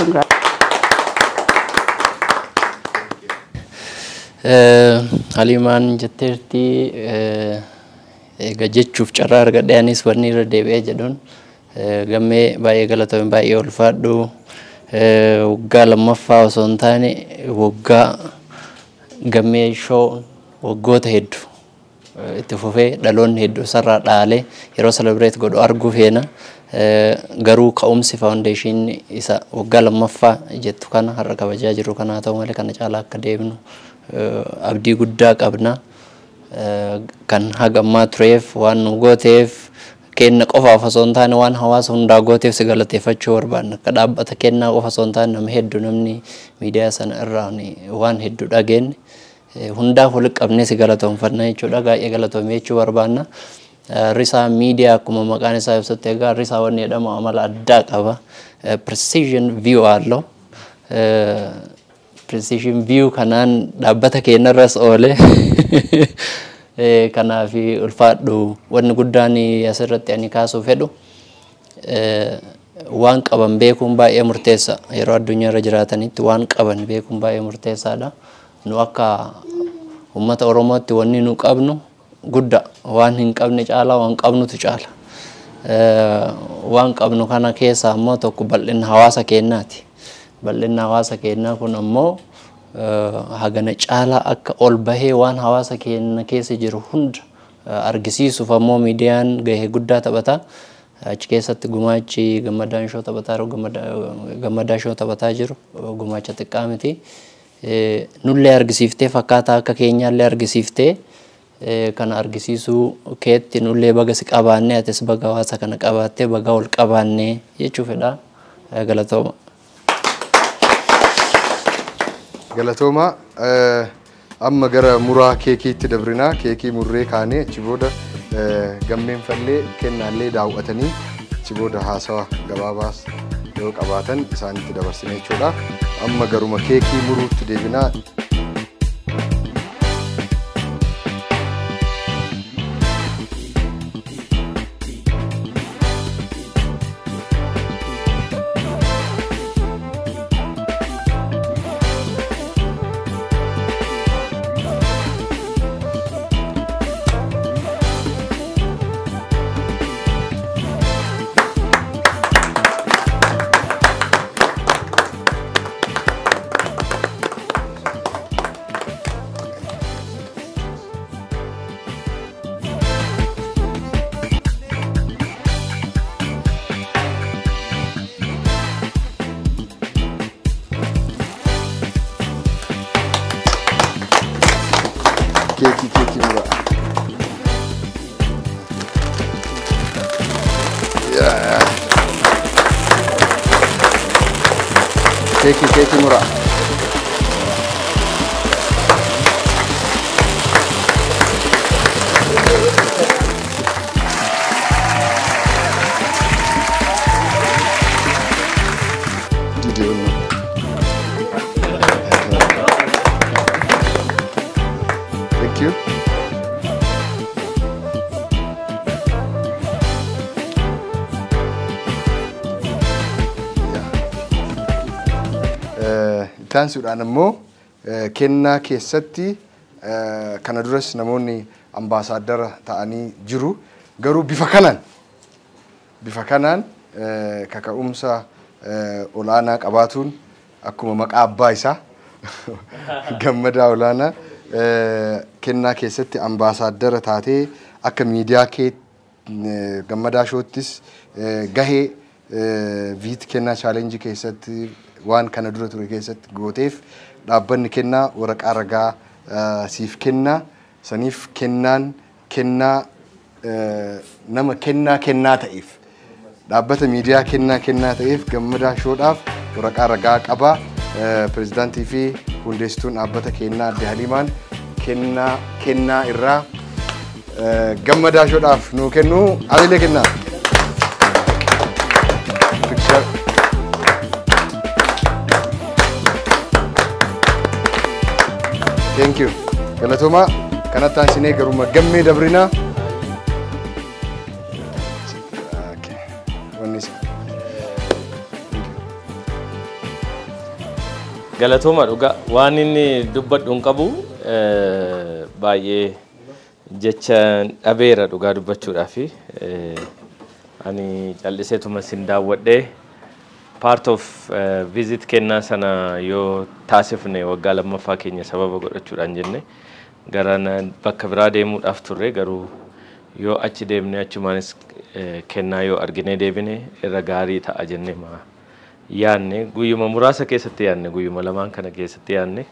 Halimaan jetteerti egaa jechuuf carraa argadheenis wanni irra deebi'ee jedhuun gammee baay'ee galatoomee baay'ee ulfaadhu waggaa 2ffaa osoo hin taane waggaa gammee show waggoota hedduu itti fufee dhaloonni hedduu sarara dhaalee yeroo celebrate godhu arguu feena garuu ka'umsi foundation isa waggaa 2ffaa jettu kana har'a kabajaa jiru kana ta'u malee kana caalaa akka deebinu abdii guddaa qabna. Kan haga ammaa tureef waan nu gooteef kenna qofaaf osoo hin taane waan hawaasa hundaa gooteef si galateeffachuu barbaanna. Akka dhaabbata kennaa qofa osoo hin taane nama hedduu namni miidiyaa sana irraa waan hedduu dhageenye hundaaf walitti qabnee si galatoomfanna jechuudha. Baay'ee galatoomee jechuu barbaanna. Risaa miidiyaa akkuma maqaan isaa ibsutti egaa risaa wanni jedhamu amala addaa qaba. Precision view allo. Precision view kanaan dhaabbata keenyarras oole. Kanaaf ulfaadhu wanni guddaan asirratti ani kaasuu fedhu waan qaban beekuun baay'ee murteessa. Yeroo addunyaa irra jiraatanitti waan qaban beekuun baay'ee murteessaadha. Nu akka uummata Oromootti wanni nu qabnu guddaa waan hin qabne caalaa waan qabnutu caala. Waan qabnu kana keessa ammoo tokko bal'ina hawaasa keenyaati. Bal'ina hawaasa keenyaa kun ammoo hagana caalaa akka ol bahee waan hawaasa keenya keessa jiru hunda argisiisuuf ammoo miidiyaan gahee guddaa taphata. Achi keessatti gumaachi Gammadaan show taphataa jiru Gammadaa show taphataa jiru gumaacha xiqqaa miti. Nullee argisiiftee fakkaataa akka keenyaallee argisiiftee kana argisiisuu keetti nullee baga si qabaannee atis baga hawaasa kana qabaattee baga ol qabaannee jechuu fedha. Galatooma. Galatooma amma gara muraa keekiitti dabrinaa keekii murree kaanee achi booda gammeen fallee kennaallee daawwatanii achi booda haasawa gabaabaas yoo qabaatan isaanitti dabarsine jechuudha. Amma garuma keekii muruutti deebinaa. keekii muraa. Thank you. Taansuudhaan immoo kennaa keessatti kana duras namoonni ambaasaaddara ta'anii jiru. Garuu bifa kanaan kaka'umsa olaanaa qabaatuun akkuma maqaa abbaa isaa Gammadaa Olaanaa kennaa keessatti ambaasaaddara taatee akka miidiyaa kee Gammadaa Shoottis gahee viit kennaa chaalenjii keessatti waan kana dura ture keessatti gooteef dhaabbanni kennaa waraqaa ragaa siif kennaa saniif kennaan kennaa nama kennaa ta'eef dhaabbata miidiyaa kennaa ta'eef Gammadaa Shoodhaaf waraqaa ragaa qaba. Pirezidaantii fi hundeessituun dhaabbata kennaa Adde Haliimaan kennaa irraa Gammadaa Shoodhaaf nuu kennu hamilee kennaa. Thank you. Galatoma kanatti aansinee garuma gammee dabrinaa. Galatoma dhugaa waan inni dubbadhu hin qabu baay'ee jecha dhabeera dhugaa dubbachuudhaaf ani calliseetuma sin daawwadhee part of visit kennaa sana yoo taasifne waggaa lammaffaa keenya sababa godhachuudhaan jenne gara bakka biraa deemuudhaaf turre garuu yoo achi deemne achumaanis kennaa yoo argine deebine irra gaarii ta'a jenne yaanne guyyuma muraasa keessatti yaanne guyyuma lamaan kana keessatti yaanne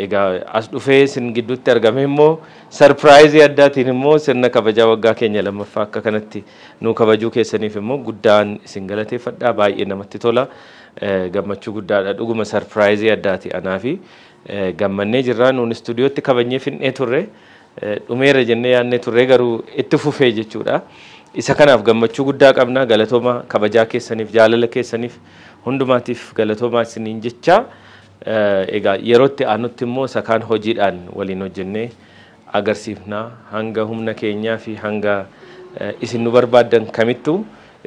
egaa as dhufee sin gidduutti argame immoo sarpiraayizii addaatiin immoo sirna kabajaa waggaa keenya lammaffaa akka kanatti nu kabajuu keessaniif immoo guddaan isin galateeffadhaa baay'ee namatti tola gammachuu guddaadha dhuguma sarpiraayizii addaati anaa fi gammannee jirraa nuun istuudiyootti kabajnee finnee turre dhumeera jennee yaannee turre garuu itti fufee jechuudha. Isa kanaaf gammachuu guddaa qabna galatooma kabajaa keessaniif jaalala keessaniif hundumaatiif galatoomaa isiniin jecha egaa yerootti aanutti immoo sakaan hojiidhaan waliin hojjennee agarsiifnaa hanga humna keenyaa fi hanga isin nu barbaaddan kamittuu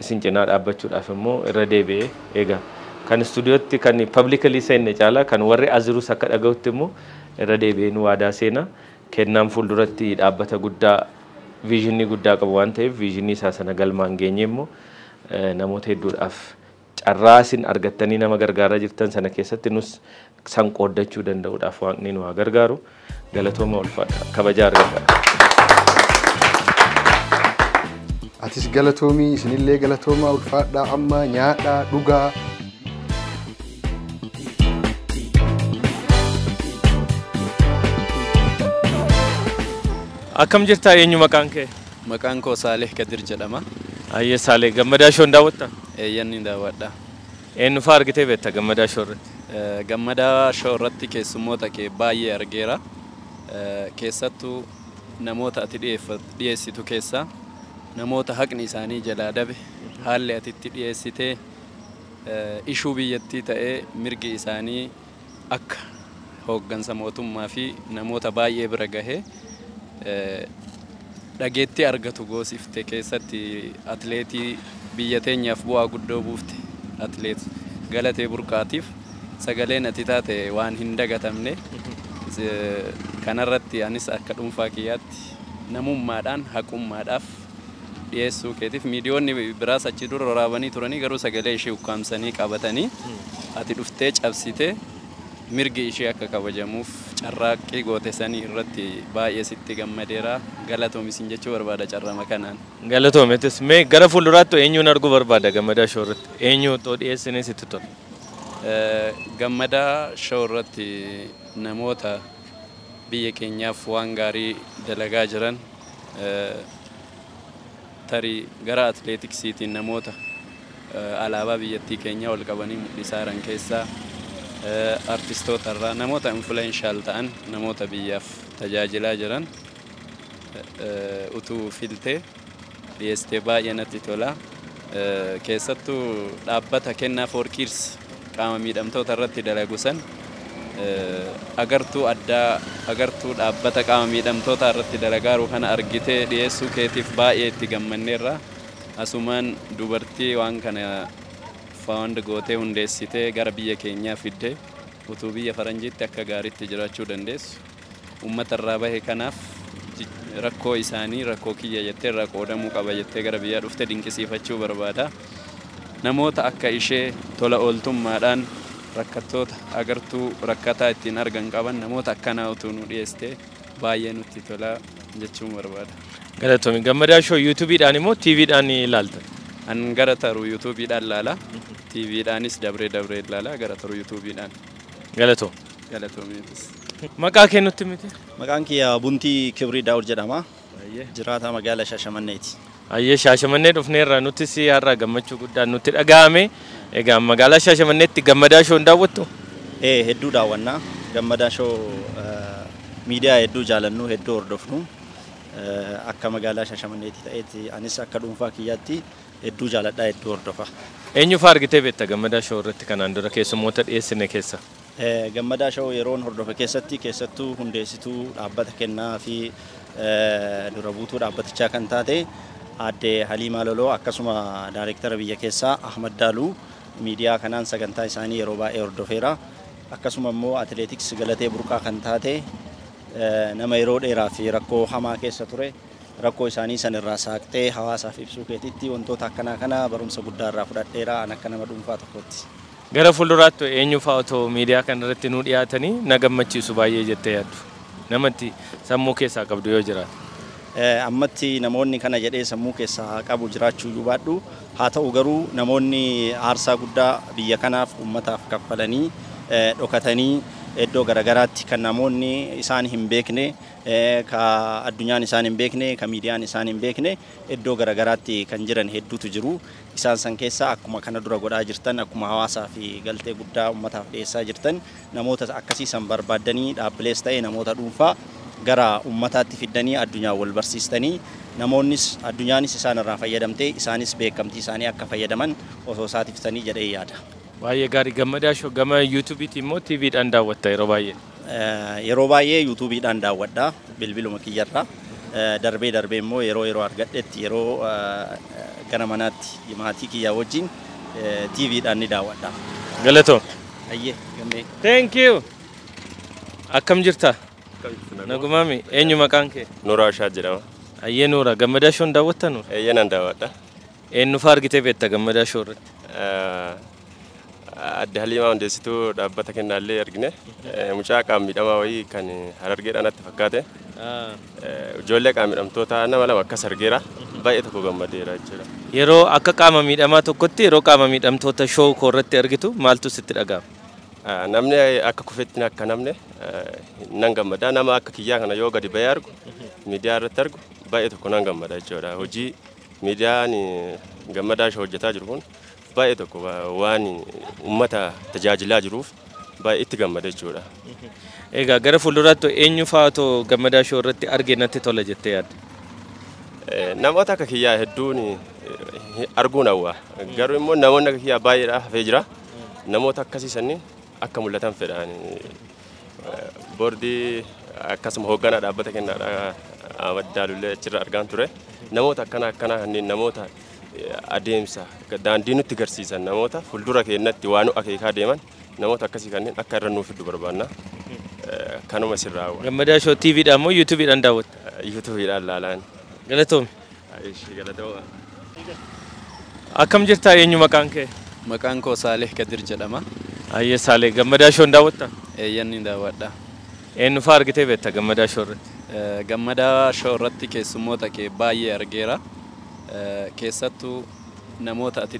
isin cinaa dhaabbachuudhaaf immoo irra deebi'ee egaa kan istuudiyootti kan publicly seenne caalaa kan warri azirus akka dhaga'utti immoo irra deebi'ee nu waadaa seenaa kennaan fuulduratti dhaabbata guddaa viizinii guddaa qabu waan ta'eef viizinii isaa sana galmaan geenye immoo namoota hedduudhaaf carraa isin argattanii nama gargaaraa jirtan sana keessatti nus san qooddachuu danda'uudhaaf waaqni nu haa gargaaru galatooma ulfaadha kabajaa argata. Atis galatoomii isinillee galatooma ulfaadha amma nyaadhaa dhugaa. Akkam jirta eenyu maqaan kee? Maqaan koo Saaleh Kadir jedhama. Ayyee Saaleh Gammadaa Shoon daawwatta? Eeyyan ni daawwadha. Eenyu fa'aa argitee beekta Gammadaa Shoo irratti? Gammadaa Shoo irratti keessummoota kee baay'ee argeera. Keessattuu namoota ati dhiyeessitu keessaa namoota haqni isaanii jalaa dabe haalli ati itti dhiyeessitee ishuu biyyattii ta'ee mirgi isaanii akka hooggansa mootummaa fi namoota baay'ee bira gahee dhageettii argatu goosifte keessatti atleetii biyya teenyaaf bu'aa guddoo buufte atleet Galatee Burqaatiif sagaleen ati taate waan hin dagatamne kanarratti anis akka dhuunfaa kiyyaatti namummaadhaan haqummaadhaaf dhiyeessuu keetiif miidiyoonni biraas achi dura waraabanii turanii garuu sagalee ishee ukkaamsanii qabatanii ati dhuftee cabsitee mirgi ishee akka kabajamuuf carraaqqii goote sanii irratti baay'ee sitti gammadeera galatoomi sin jechuu barbaada carrama kanaan. Galatoometis mee gara fuulduraatti eenyuun arguu barbaada Gammadaa Shoo irratti eenyu too dhiyeessinee sitti tola? Gammadaa Shoo irratti namoota biyya keenyaaf waan gaarii dalagaa jiran tarii gara atleetiksiitiin namoota alaabaa biyyattii keenya ol qabanii mul'isaa jiran keessaa artistoota irraa namoota influential ta'an namoota biyyaaf tajaajilaa jiran utuu filtee dhiyeessitee baay'ee natti tola. Keessattuu dhaabbata kennaa for kids qaama miidhamtoota irratti dalagu san agartuu addaa agartuu dhaabbata qaama miidhamtoota irratti dalagaaru kana argitee dhiyeessuu keetiif baay'ee itti gammanneerra. Asumaan dubartii waan kana faawund gootee hundeessitee gara biyya keenyaa fiddee utuu biyya faranjiitti akka gaariitti jiraachuu dandeessu. Uummata irraa bahe kanaaf rakkoo isaanii rakkoo kiyya jettee irraa qoodamuu qaba jettee gara biyyaa dhufte dinqisiifachuu barbaada. Namoota akka ishee tola ooltummaadhaan rakkattoota agartuu rakkataa ittiin argan qaban namoota akkanaa utuu nu dhiyeessite baay'ee nutti tola jechuun barbaada. Galatoomi Gammadaa Show YouTube'dhaan immoo TV'dhaan ilaalta. An gara taru YouTube'dhaan ilaala. TV'dhaanis dabree ilaala gara taru YouTube'dhaan. Galatoomiitis. Maqaa kennutti miti? Maqaan kiyya Buntii Kibrii Daawud jedhama. Jiraata magaalaa Shaashamanneeti. Ayyee Shaashamannee dhufneerra nutis har'a gammachuu guddaan nutti dhaga'ame. Egaa magaalaa Shaashamanneetti Gammadaa Show daawwattu? Hedduu daawwanna. Gammadaa Show miidiyaa hedduu jaalannu hedduu hordofnu. Akka magaalaa Shaashamanneetti ta'etti anis akka dhuunfaa kiyyaatti hedduu jaaladha hedduu hordofa. Eenyu fa'aa argitee beekta Gammadaa Show irratti kanaan dura keessummoota dhiyeessine keessa? Gammadaa Show yeroon hordofa keessattuu hundeessituu dhaabbata kennaa fi dura buutuu dhaabbatichaa kan taate aadde Haliimaa Loloo akkasuma daayireektara biyya keessaa Ahmad Daaluu miidiyaa kanaan sagantaa isaanii yeroo baay'ee hordofeera. Akkasuma immoo atileetiks Galatee Burqaa kan taate nama yeroo dheeraa fi rakkoo hamaa keessa ture rakkoo isaanii sanirraa saaqxee hawaasaaf ibsuu keetitti wantoota akkanaa kana barumsa guddaa irraa fudhadheera an akka nama dhuunfaa tokkotti. Gara fuulduraatti eenyu fa'aa otoo miidiyaa kanarratti nu dhiyaatanii na gammachiisu baay'ee jettee yaaddu? Namatti sammuu keessaa qabdu yoo jiraate. Ammatti namoonni kana jedhee sammuu keessaa qabu jiraachuu iyyuu baadhu haa ta'u garuu namoonni aarsaa guddaa biyya kanaaf uummataaf kaffalanii dhokatanii iddoo garagaraatti kan namoonni isaan hin beekne ka addunyaan isaan hin beekne ka miidiyaan isaan hin beekne iddoo garagaraatti kan jiran hedduutu jiru. Isaan san keessaa akkuma kana dura godhaa jirtan akkuma hawaasaa fi galtee guddaa uummataaf dhiyeessaa jirtan namoota akkasii san barbaaddanii dhaabbilees ta'e namoota dhuunfaa gara uummataatti fiddanii addunyaa wal barsiistanii namoonnis addunyaanis isaan irraa fayyadamtee isaanis beekamtii isaanii akka fayyadaman osoo isaatiiftanii jedhee yaada. Baay'ee gaarii Gammadaa Show gama YouTube'ti immoo TV'dhaan daawwatta yeroo baay'ee? Yeroo baay'ee YouTube'dhaan daawwadha bilbiluma kiyyarraa. Darbee immoo yeroo argadhetti yeroo gara manaatti maatii kiyyaa wajjin TV'dhaan ni daawwadha. Galatoo. Ayyee gammee. Thank you. Akkam jirta? Nagumaami eenyu maqaan kee? Nuuraa Ashaad jedhama. Ayyee Nuuraa Gammadaa Show daawwatta nu? Eeyyee nan daawwadha. Eenyu fa'aa argitee beekta Gammadaa Show irratti? Aadde Haliimaa hundeessituu dhaabbata kennaallee argine mucaa qaama miidhamaa wayii kan Harargeedhaan natti fakkaate ijoollee qaama miidhamtoota nama lama akkas argeera baay'ee tokko gammadeera jechuudha. Yeroo akka qaama miidhamaa tokkotti yeroo qaama miidhamtoota show irratti argitu maaltu sitti dhaga'ama? Namni akka kufetti akka namne nan gammada nama akka kiyyaa kana yoo gadi bahee argu miidiyaa irratti argu baay'ee tokko nan gammada jechuudha. Hojii miidiyaan Gammadaa Show hojjetaa jiru kun baay'ee tokko waan uummata tajaajilaa jiruuf baay'ee itti gammada jechuudha. Egaa gara fuulduraatti eenyu fa'aatu Gammadaa Show irratti argee natti tola jettee yaadda? Namoota akka kiyyaa hedduun arguun hawwa. Garuu immoo namoonni akka kiyyaa baay'eedha hafee jira. Namoota akkasiisan akka mul'atan fedhan. Boordii akkasuma hoogganaa dhaabbata kennaadha Ahmad Daalullee achirra argaan ture. Namoota akkanaa kanneen namoota adeemsa daandii nutti garsiisan namoota fuuldura keenyatti waan akeekaa deeman namoota akkasii kanneen akka irra nuuf fiddu barbaanna. Kanuma sirraa hawwa. Gammadaa Show TV'dhaan moo YouTube'dhaan daawwatta? YouTube'dhaan laalaan. Galatoomi. Galatooma. Akkam jirtaa eenyu maqaan kee? Maqaan koo Saaleh Kadir jedhama. Ayyee Saaleh Gammadaa Show daawwatta? Eeyyeen ni daawwadha. Eenyu fa'aa argitee beekta Gammadaa Show irratti? Gammadaa Show irratti keessummoota kee baay'ee argeera. Keessattuu namoota ati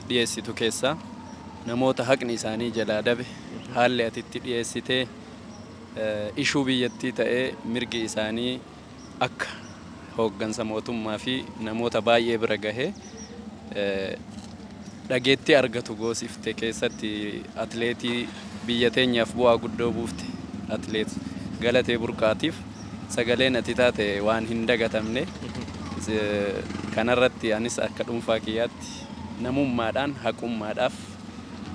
dhiyeessitu keessaa namoota haqni isaanii jalaa dabe haalli ati itti dhiyeessitee ishuu biyyattii ta'ee mirgi isaanii akka hooggansa mootummaa fi namoota baay'ee bira gahee dhageettii argatu goosifte keessatti atileetii biyya teenyaaf bu'aa guddoo buufte atileet Galatee Burqaatiif sagaleen ati taate waan hin dagatamne kanarratti anis akka dhuunfaa kiyyaatti namummaadhaan haqummaadhaaf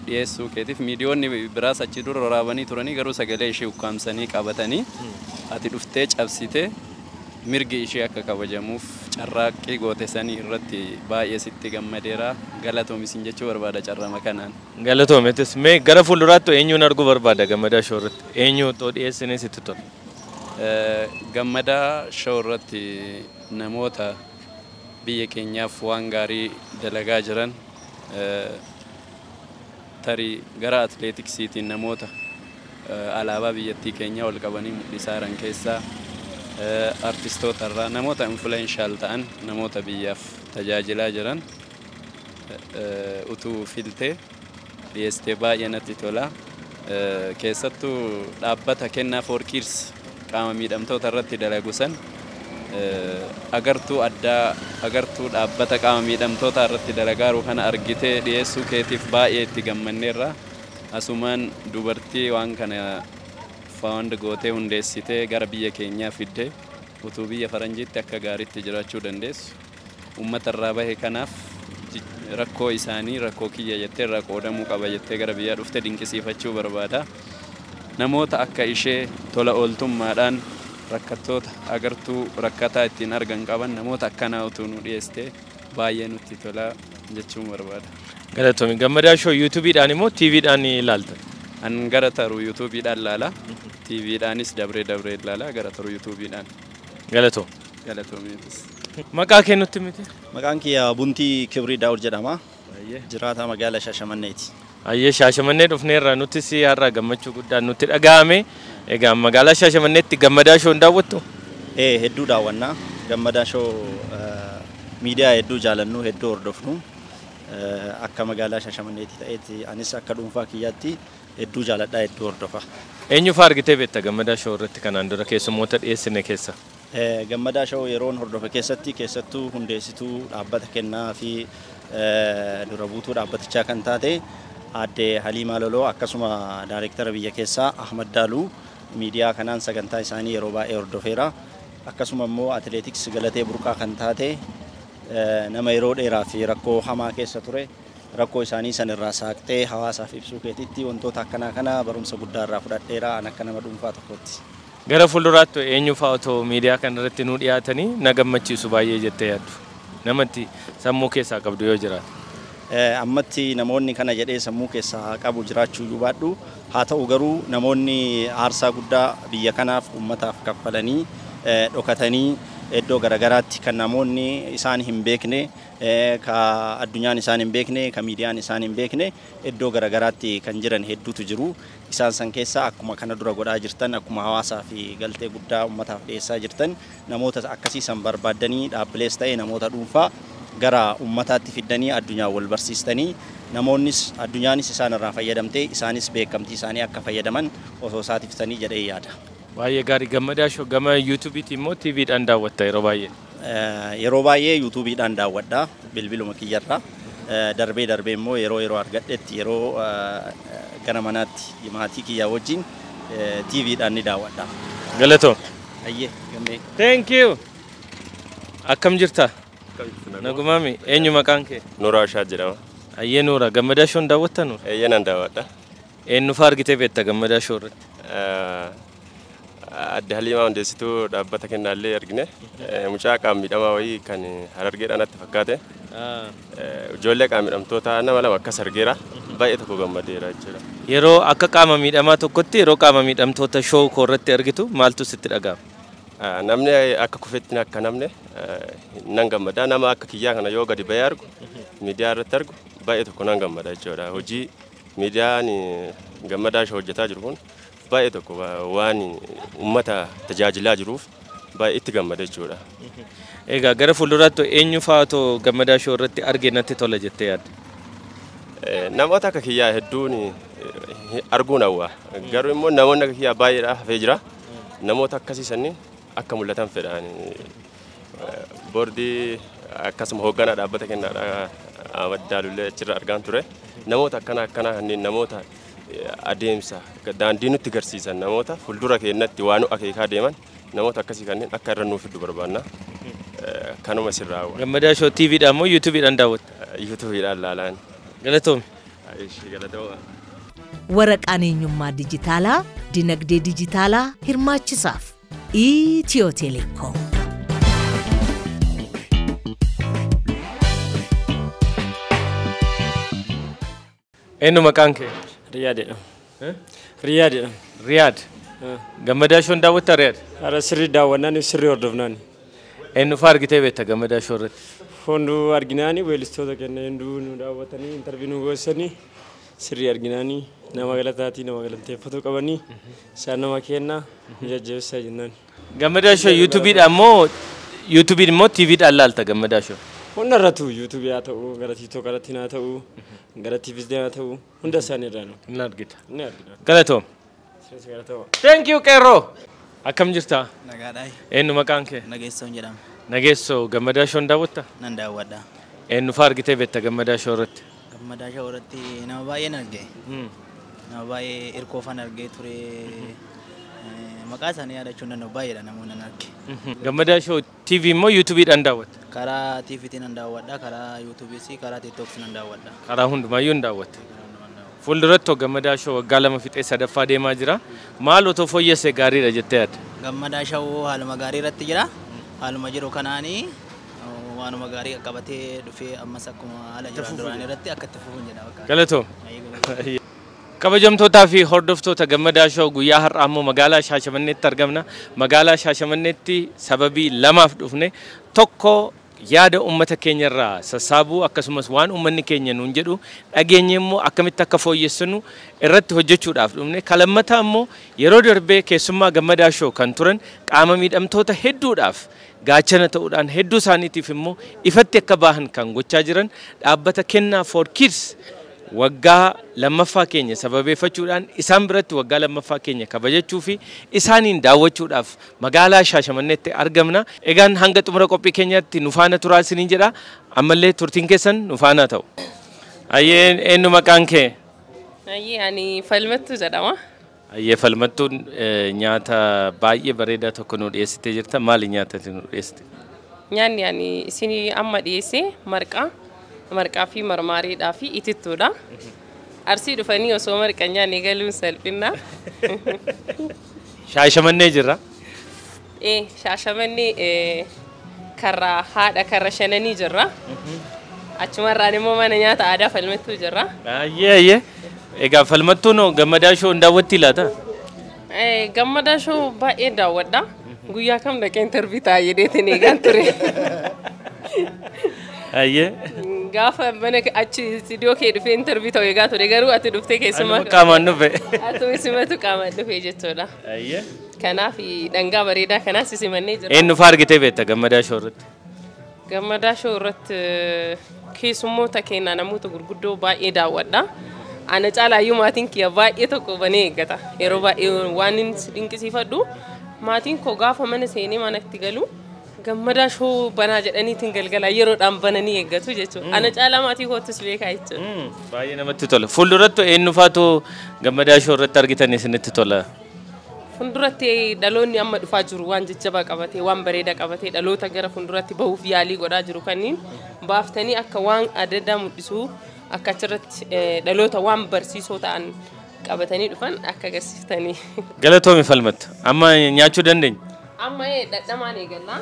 dhiyeessuu keetiif miidiyoonni biraas achi dura waraabanii turanii garuu sagalee ishee ukkaamsanii qabatanii ati dhuftee cabsitee mirgi ishee akka kabajamuuf carraaqqii goote sanii irratti baay'ee sitti gammadeera galatoomisin jechuu barbaada carrama kanaan. Galatoometis mee gara fuulduraatti eenyuun arguu barbaada Gammadaa Show irratti eenyu too dhiyeessinee sitti tola? Gammadaa Show irratti namoota biyya keenyaaf waan gaarii dalagaa jiran tarii gara atileetiksiitiin namoota alaabaa biyyattii keenyaa ol qabanii mul'isaa jiran keessaa artistoota irraa namoota influenshaal ta'an namoota biyyaaf tajaajilaa jiran utuu filtee dhiyeessitee baay'ee natti tola. Keessattuu dhaabbata kennaa foorkiirs qaama miidhamtoota irratti dalagu san agartuu addaa agartuu dhaabbata qaama miidhamtoota irratti dalagaaru kana argitee dhiyeessuu keetiif baay'ee itti gammanneerra. Asumaan dubartii waan kana faawund gootee hundeessitee gara biyya keenyaa fiddee utuu biyya faranjiitti akka gaariitti jiraachuu dandeessu. Uummata irraa bahe kanaaf rakkoo isaanii rakkoo kiyya jettee irraa qoodamuu qaba jettee gara biyyaa dhufte dinqisiifachuu barbaada. Namoota akka ishee tola ooltummaadhaan rakkattoota agartuu rakkataa ittiin argan qaban namoota akkanaa utuu nu dhiyeessite baay'ee nutti tola jechuun barbaada. Galatoomi Gammadaa Show YouTube'dhaan immoo TV'dhaan ilaalta? An gara taru YouTube'dhaan ilaala. TV'dhaanis dabree ilaala gara taru YouTube'dhaan. Galatoo. Galatoomiitis. Maqaa kennutti miti? Maqaan kiyya Buntii Kibrii Daawud jedhama. Jiraataa magaalaa Shaashamanneeti. Ayyee Shaashamannee dhufneerra nuti si har'a gammachuu guddaan nutti dhaga'ame. Egaa magaalaa Shaashamanneetti Gammadaa Show daawwattu? Hedduu daawwanna. Gammadaa Show miidiyaa hedduu jaalannu hedduu hordofnu. Akka magaalaa Shaashamanneetti ta'etti anis akka dhuunfaa kiyyaatti hedduu jaaladhaa hedduu hordofa. Eenyu fa'aa argitee beekta Gammadaa Show irratti kanaan dura keessummoota dhiyeessine keessa? Gammadaa Show yeroon hordofa keessattuu hundeessituu dhaabbata kennaa fi dura buutuu dhaabbatichaa kan taate aadde Haliimaa Loloo akkasuma daayireektara biyya keessaa Ahmad Daaluu miidiyaa kanaan sagantaa isaanii yeroo baay'ee hordofeera. Akkasuma immoo atileetiks Galatee Burqaa kan taate nama yeroo dheeraa fi rakkoo hamaa keessa ture rakkoo isaanii sanirraa saaqxee hawaasaaf ibsuu keetitti wantoota akkanaa kana barumsa guddaa irraa fudhadheera an akka nama dhuunfaa tokkotti. Gara fuulduraatti eenyu fa'aa otoo miidiyaa kanarratti nu dhiyaatanii na gammachiisu baay'ee jettee yaaddu? Namatti sammuu keessaa qabdu yoo jiraate? Ammatti namoonni kana jedhee sammuu keessaa qabu jiraachuu iyyuu baadhu haa ta'u garuu namoonni aarsaa guddaa biyya kanaaf uummataaf kaffalanii dhokatanii iddoo garagaraatti kan namoonni isaan hin beekne ka addunyaan isaan hin beekne ka miidiyaan isaan hin beekne iddoo garagaraatti kan jiran hedduutu jiru. Isaan san keessaa akkuma kana dura godhaa jirtan akkuma hawaasaa fi galtee guddaa uummataaf dhiyeessaa jirtan namoota akkasii san barbaaddanii dhaabbilees ta'ee namoota dhuunfaa gara uummataatti fiddanii addunyaa wal barsiistanii namoonnis addunyaanis isaan irraa fayyadamtee isaanis beekamtii isaanii akka fayyadaman osoo isaatiiftanii jedhee yaada. Baay'ee gaarii Gammadaa Show gama YouTube'ti immoo TV'dhaan daawwatta yeroo baay'ee? Yeroo baay'ee YouTube'dhaan daawwadha bilbiluma kiyyarraa. Darbee immoo yeroo argadhetti yeroo gara manaatti maatii kiyyaa wajjin TV'dhaan ni daawwadha. Galatoo. Ayyee gammee. Thank you. Akkam jirta? Nagumaami eenyu maqaan kee? Nuuraa Ashaad jedhama. Ayyee Nuura Gammadaa Show daawwatta nu? Eeyyee nan daawwadha. Eenyu fa'aa argitee beekta Gammadaa Show irratti? Aadde Haliimaa hundeessituu dhaabbata kennaallee argine mucaa qaama miidhamaa wayii kan Harargeedhaan natti fakkaate ijoollee qaama miidhamtoota nama lama akkas argeera baay'ee tokko gammadeera jechuudha. Yeroo akka qaama miidhamaa tokkotti yeroo qaama miidhamtoota show koorratti argitu maaltu sitti dhaga'ama? Namni akka kufetti akka namne nan gammada nama akka kiyyaa kana yoo gadi bahee argu miidiyaa irratti argu baay'ee tokko nan gammada jechuudha. Hojii miidiyaan Gammadaa Show hojjetaa jiru kun baay'ee tokko waan uummata tajaajilaa jiruuf baay'ee itti gammada jechuudha. Egaa gara fuulduraatti eenyu fa'aatu Gammadaa Show irratti argee natti tola jettee yaadda? Namoota akka kiyyaa hedduun arguun hawwa. Garuu immoo namoonni akka kiyyaa baay'eedha hafee jira. Namoota akkasiisan akka mul'atan fedhan boordii akkasuma hoogganaa dhaabbata kennaadha Daalullee achirra argaan ture. Namoota akkana kanneen namoota adeemsa daandii nutti garsiisan namoota fuuldura keenyatti waan akeekaa deeman namoota akkasii kanneen akka irra nuuf fiddu barbaanna. Kanuma sirraa. Gammadaa Show TV dhaan moo YouTube dhaan daawwatta? YouTube dhaan laalaan. Galatoomi. Galatooma. Waraqaan eenyummaa dijitaalaa dinagdee dijitaalaa hirmaachisaaf Itiyoo Telekoom. Eenyu maqaan kee? Riyaad jedhama. Riyaad jedhama. Riyaad. Gammadaa Show daawwatta Riyaad? Ara sirrii daawwannaan sirrii hordofnaan. Eenyu fa'aa argitee beekta Gammadaa Show irratti? Hunduu arginaani weellistoota kenna hunduu nu daawwatanii intarvii nu goosanii sirrii arginaani nama galataatii nama galateeffatu qabanii isaan nama kenna jajjabeessaa jennaan. Gammadaa Show YouTube dhaan moo YouTube immoo TV dhaan laalta Gammadaa Show? Hunda irrattuu YouTube haa ta'u gara TikTok irratti haa ta'u gara TV haa ta'u hunda isaanii irraa ni argita. Ni argina. Galatoom. Galatoom. Thank you Qeerroo. Akkam jirta? Nagaadhaa. Eenyu maqaan kee? Nageessoo jedhama. Nageessoo Gammadaa Show daawwatta? Nan daawwadha. Eenyu fa'aa argitee beekta Gammadaa Show irratti? Gammadaa Show irratti nama baay'een arge. Nama baay'ee hirkoofan argee ture. Maqaa isaanii yaadachuun danda'u baay'eedha namoonni nan arge. Gammadaa Show TV immoo YouTube dhaan daawwatta? Karaa TV tiin nan daawwadha, karaa YouTube si karaa TikTok nan daawwadha. Karaa hundumaayyuu nan daawwatta. Fuulduratti Gammadaa Show waggaa 2 fixee sadaffaa deemaa jira. Maal otoo fooyyessee gaariidha jettee yaadda? Gammadaa Show haaluma gaarii irratti jira. Haaluma jiru kanaanii waanuma gaarii qabatee dhufee ammas akkuma haala jiran duraan irratti akka itti fufuun jedha. Galatoom. Kabajamtootaa fi hordoftoota Gammadaa Show guyyaa har'aa immoo magaalaa Shaashamanneetti argamna. Magaalaa Shaashamanneetti sababii lamaaf dhufne tokko yaada uummata keenyarraa sassaabuu akkasumas waan uummanni keenya nuun jedhu dhageenye immoo akkamitti akka fooyyessinu irratti hojjechuudhaaf dhufne. Kalammataa immoo yeroo darbee keessummaa Gammadaa Show kan turan qaama miidhamtoota hedduudhaaf gaachana ta'uudhaan hedduu isaaniitiif immoo ifatti akka baahan kan gochaa jiran dhaabbata kennaa for kids waggaa lammaffaa keenya sababeeffachuudhaan isaan biratti waggaa lammaffaa keenya kabajachuu fi isaaniin daawwachuudhaaf magaalaa Shaashamanneetti argamna. Egaan hanga xumura qophii keenyaatti nu faana turaa isiniin jedha. Ammallee turtiin keessan nu faana ta'u. Ayyee eenyu maqaan kee? Ayyee ani Falmattuu jedhama. Ayyee Falmattuun nyaata baay'ee bareedaa tokko nu dhiyeessitee jirta. Maali nyaata nu dhiyeessite? Nyaanni ani isinii amma dhiyeesse marqaa fi marmaariidhaa fi itittuudha. Arsii dhufanii osoo marqa nyaanni galuun salphina. Shaashamannee jirra? Shaashamannee karra haadha karra shananii jirra. Achumarraan immoo mana nyaata aadaa Falmattuu jirra. Ayyee. Egaa Falmattuun Gammadaa Show daawwatti laata? Gammadaa Show baay'ee daawwadha. Guyyaa kam dhaqee intervii taa'ee jedheetiin eegaan ture. Ayyee. Gaafa mana achi istiidiyoo kee dhufee intervii ta'u eegaa ture garuu ati dhuftee keessumaa qaamaan dhufe. Ati simatu qaamaan dhufe jechuudha. Ayyee. Kanaaf dhangaa bareedaa kanaas simannee jira. Eenyu fa'aa argitee beekta Gammadaa Show irratti? Gammadaa Show irratti keessummoota kennaa namoota gurguddoo baay'ee daawwadha. Ana caalaayyuu maatiin kiyya baay'ee tokko banee eeggata. Yeroo baay'ee waan inni dinqisiifadhu maatiin koo gaafa mana seenee manatti galu Gammadaa Show banaa jedhaniitiin galgala yeroodhaan bananii eeggatu jechuudha. Ana caalaa maatii koottus beekaa jechuudha. Baay'ee namatti tola. Fuulduratti eenyu faatu Gammadaa Show irratti argitan isinitti tola? Fuulduratti dhaloonni amma dhufaa jiru waan jajjabaa qabatee waan bareedaa qabatee dhaloota gara fuulduratti bahuuf yaalii godhaa jiru kanneen baaftanii akka waan adda addaa mul'isuu akka achirratti dhaloota waan barsiisoo ta'an qabatanii dhufan akka agarsiiftanii. Galatoomi Falmattu. Amma nyaachuu dandeenya? Amma dhadhamaan eegallaa.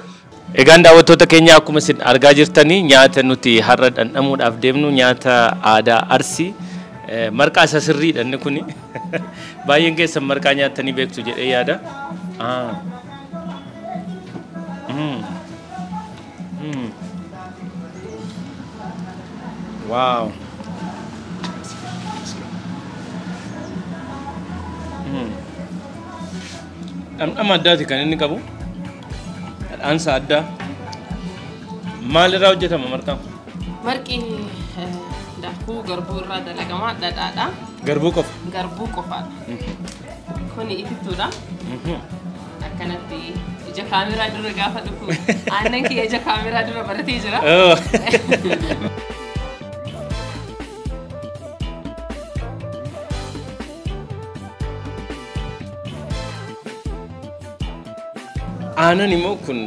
Egaan daawwattoota keenya akkuma isin argaa jirtanii nyaata nuti har'a dhandhamuudhaaf deemnu nyaata aadaa Arsii marqaa isa sirriidha inni kuni. Baay'een keessan marqaa nyaatanii beektu jedhee yaada. Wow. Dhamdhama addaati kan inni qabu. Dhadhaansa addaa. Maalirraa hojjetama marqaan? Marqi daakuu garbuu irraa dalagama dhadhaadha. Garbuu qofa? Garbuu qofaadha. Kuni itittuudha. Akkanatti ija kaameraa dura gaafa dhufu aannan kiyya ija kaameraa dura baratee jira. Aannan immoo kun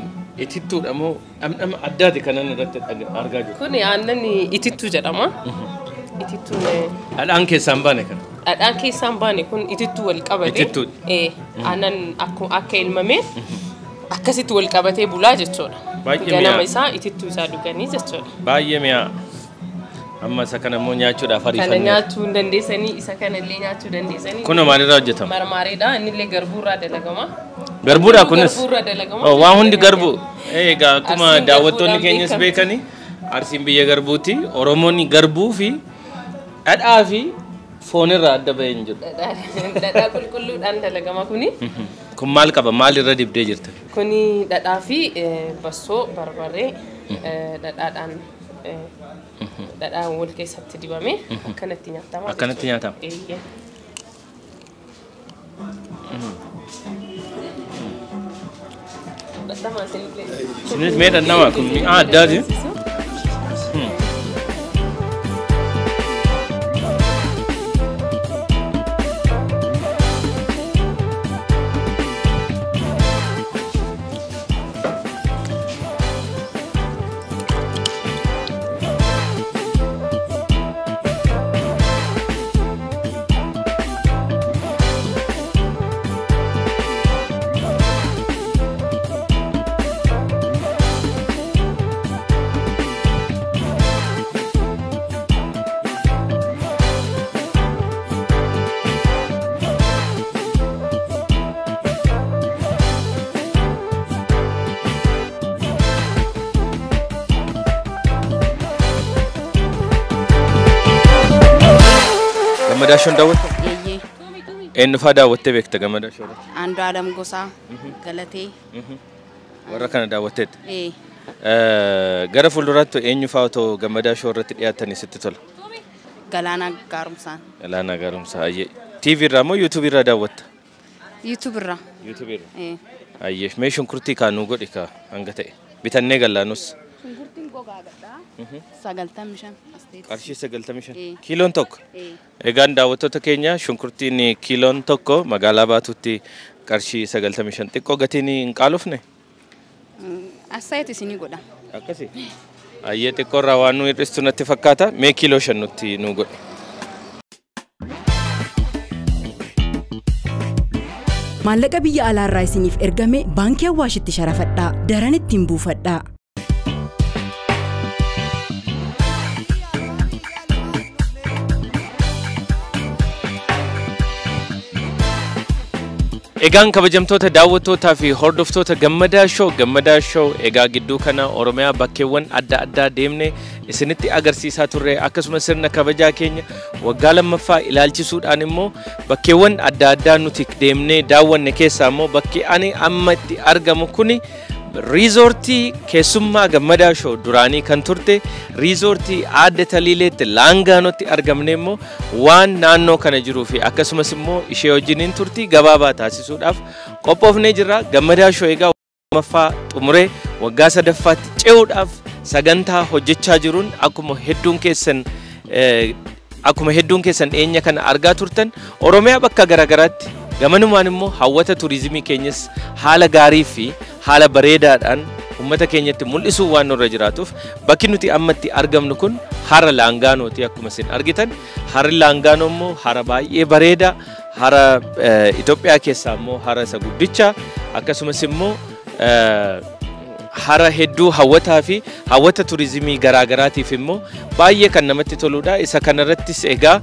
itittuudha moo dhamdhama addaati kanan irratti argaa jiru? Kun aannan itittuu jedhama. Itittuun dhadhaan keessaan baane kana. Dhadhaan keessaan baane kun itittuu wal qabate. Aannan akka elmame akkasitti wal qabatee bulaa jechuudha. Ganama isaa itittuu isaa dhuganii jechuudha. Baay'ee mi'aa. Amma isa kana immoo nyaachuudhaaf ariifannee. Kana nyaachuu dandeessanii isa kana illee nyaachuu dandeessanii. Kun maalirraa hojjetama? Marmaareedha inni illee garbuurraa dalagama. Garbuudha kunis? Garbuurraa dalagama. Waan hundi garbuu. Egaa akkuma daawwattoonni keenyas beekanii Arsiin biyya garbuuti. Oromoonni garbuu fi dhadhaa fi foonirraa adda bahee hin jiru. Dhadhaa qulqulluudhaan dalagama kuni. Kun maal qaba? Maalirra dibdee jirta? Kuni dhadhaa fi bassoo barbarree dhadhaadhaan dhadhaan wal keessatti dibame akkanatti nyaatama. Akkanatti nyaatama. Sinis mee dhandhamaa kun mi'aa addaati. Gammadashon daawwatta? Eenyu fa'aa daawwattee beekta Gammadashoo irratti? Andu'aalam Gosaa, Galatee. Warra kana daawwatteetta? Gara fuulduraatti eenyu fa'aa otoo Gammadashoo irratti dhiyaatanii sitti tola? Galaanaa Gaarumsaan. Galaanaa Gaarumsaa ayyee. TV irraa moo YouTube irraa daawwatta? YouTube irraa. YouTube irraa. Ayyee mee shunkurtii kaanuu godhi kaa hanga ta'e bitannee gallaanus. Shunkurtiin gogaadha. 95. Qarshii 95. Kiiloon tokko. Egaan daawwattoota keenya shunkurtiin kiiloon tokko magaalaa Baatuutti qarshii 95 xiqqoo gatiin hin qaalofne? Assaayiti isinii godha. Akkasii? Ayyee xiqqoo irraa waan nu hir'istu natti fakkaata. Mee kiiloo 5 nutti nu godhi. Maallaqa biyya alaarraa isiniif ergame baankii Awwaashitti sharafadhaa. Daran ittiin buufadhaa. Egaan kabajamtoota daawwattootaa fi hordoftoota Gammadaa Show egaa gidduu kana Oromiyaa bakkeewwan adda addaa deemne isinitti agarsiisaa turre akkasumas sirna kabajaa keenya waggaa lammaffaa ilaalchisuudhaan immoo bakkeewwan adda addaa nuti deemnee daawwanne keessaa immoo bakki ani amma itti argamu kuni riizoortii keessummaa Gammadaa Show duraanii kan turte riizoortii Aadde Taliileetti Laangaanootti argamne immoo waan naannoo kana jiruu fi akkasumas immoo ishee wajjiniin turtii gabaabaa taasisuudhaaf qophoofnee jirra. Gammadaa Show egaa lammaffaa xumuree waggaa sadaffaatti ce'uudhaaf sagantaa hojjechaa jiruun akkuma hedduun keessan dhiyeenya kana argaa turtan Oromiyaa bakka garagaraatti gamanumaan immoo hawwata turizimii keenyas haala gaarii fi haala bareedaadhaan ummata keenyatti mul'isuu waan nurra jiraatuuf bakki nuti ammatti argamnu kun hara Laangaanooti akkuma isin argitan. Harri Laangaanoo immoo hara baay'ee bareeda, hara Itoophiyaa keessaa immoo hara isa guddicha akkasumas immoo hara hedduu hawwataa fi hawwata turizimii garaagaraatiif immoo baay'ee kan namatti toludha. Isa kanarrattis egaa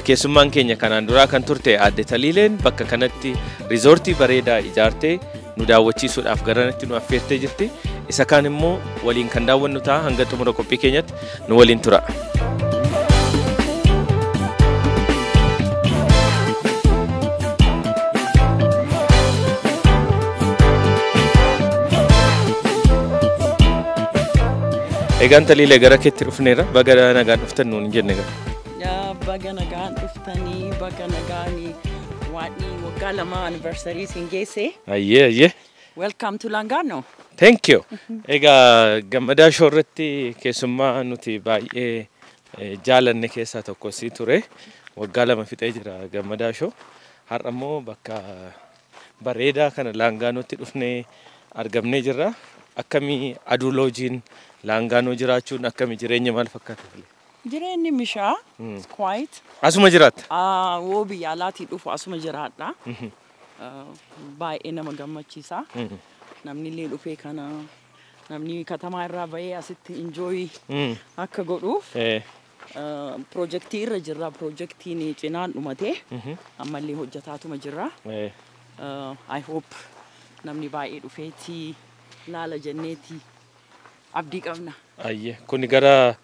keessummaan keenya kanaan duraa kan turte Aadde Taliileen bakka kanatti riizoortii bareedaa ijaartee nu daawwachiisuudhaaf garanatti nu affeertee jirti. Isa kaan immoo waliin kan daawwannu ta'a hanga xumura qophii keenyatti nu waliin tura. Egaan Taliilee gara keetti dhufneerra baga nagaan dhuftan nuun jenne gara. Baga nagaan dhuftanii baga nagaanii waanii waggaa lama anniversary siin geesse. Ayyee. Welcome to Laangaanoo. Thank you. Egaa Gammadaa Show irratti keessummaa nuti baay'ee jaalanne keessaa tokko si ture. Waggaa lama fixee jira Gammadaa Show. Har'a immoo bakka bareedaa kana Laangaanootti dhufnee argamnee jirra. Akkamii aduu loojiin laangaanoo jiraachuun akkamii jireenya maal fakkaata? Jireenyi mishaa quite. Asuma jiraatta? Woo biyya alaatii dhufu asuma jiraadha. Baay'ee nama gammachiisa. Namni illee dhufee kana namni katamaa irraa bahee asitti enjoy akka godhuuf. Projektii irra jirra. Projektiin cinaan dhumatee ammallee hojjetaatuma jirra. I hope namni baay'ee dhufeetii laala jenneetii abdii qabna. Ayyee kuni gara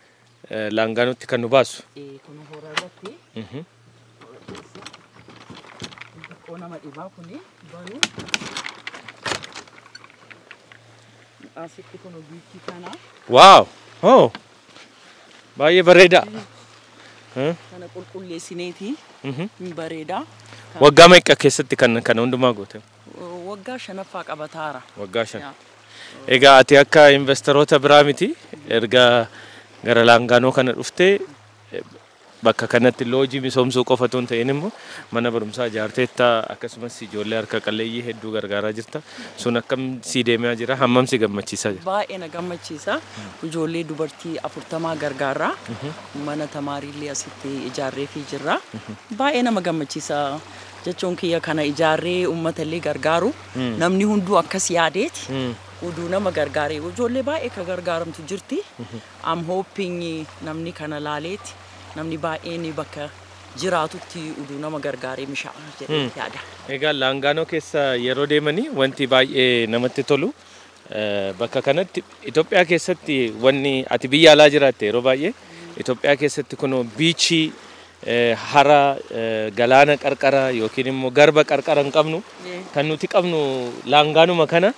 laangaanootti kan nu baasu. Kun hora irratti. Xiqqoo nama dhibaa kuni banuu. Asitti kun biitti kana. Wow! Oh! Baay'ee bareeda. Kana qulqulleessineeti. Bareeda. Waggaa meeqa keessatti kan hundumaa goote? Waggaa 5ffaa qabataara. Waggaa 5. Egaa ati akka investoroota biraa miti erga gara laangaanoo kana dhuftee bakka kanatti loojii misoomsuu qofa osoo hin ta'in immoo mana barumsaa ijaarteetta akkasumas ijoollee harka qalleeyyii hedduu gargaaraa jirta. Sun akkam si deemaa jira? Hammam si gammachiisaa jira? Baay'ee na gammachiisa. Ijoollee dubartii 40 gargaaraa. Mana tamaariillee asitti ijaarreefii jirra. Baay'ee nama gammachiisa. Jechuun kiyya kana ijaarree uummatallee gargaaru. Namni hunduu akkas yaadeeti. Uduu nama gargaaree ijoollee baay'ee ka gargaaramtu jirti. I'm hoping namni kana laaleeti. Namni baay'een bakka jiraatutti uduu nama gargaaree mishaa jedhee yaada. Egaa laangaanoo keessa yeroo deemanii wanti baay'ee namatti tolu bakka kanatti Itoophiyaa keessatti wanni ati biyya alaa jiraatte yeroo baay'ee Itoophiyaa keessatti kunoo biichii hara galaana qarqara yookiin immoo garba qarqara hin qabnu kan nuti qabnu laangaanuma kana.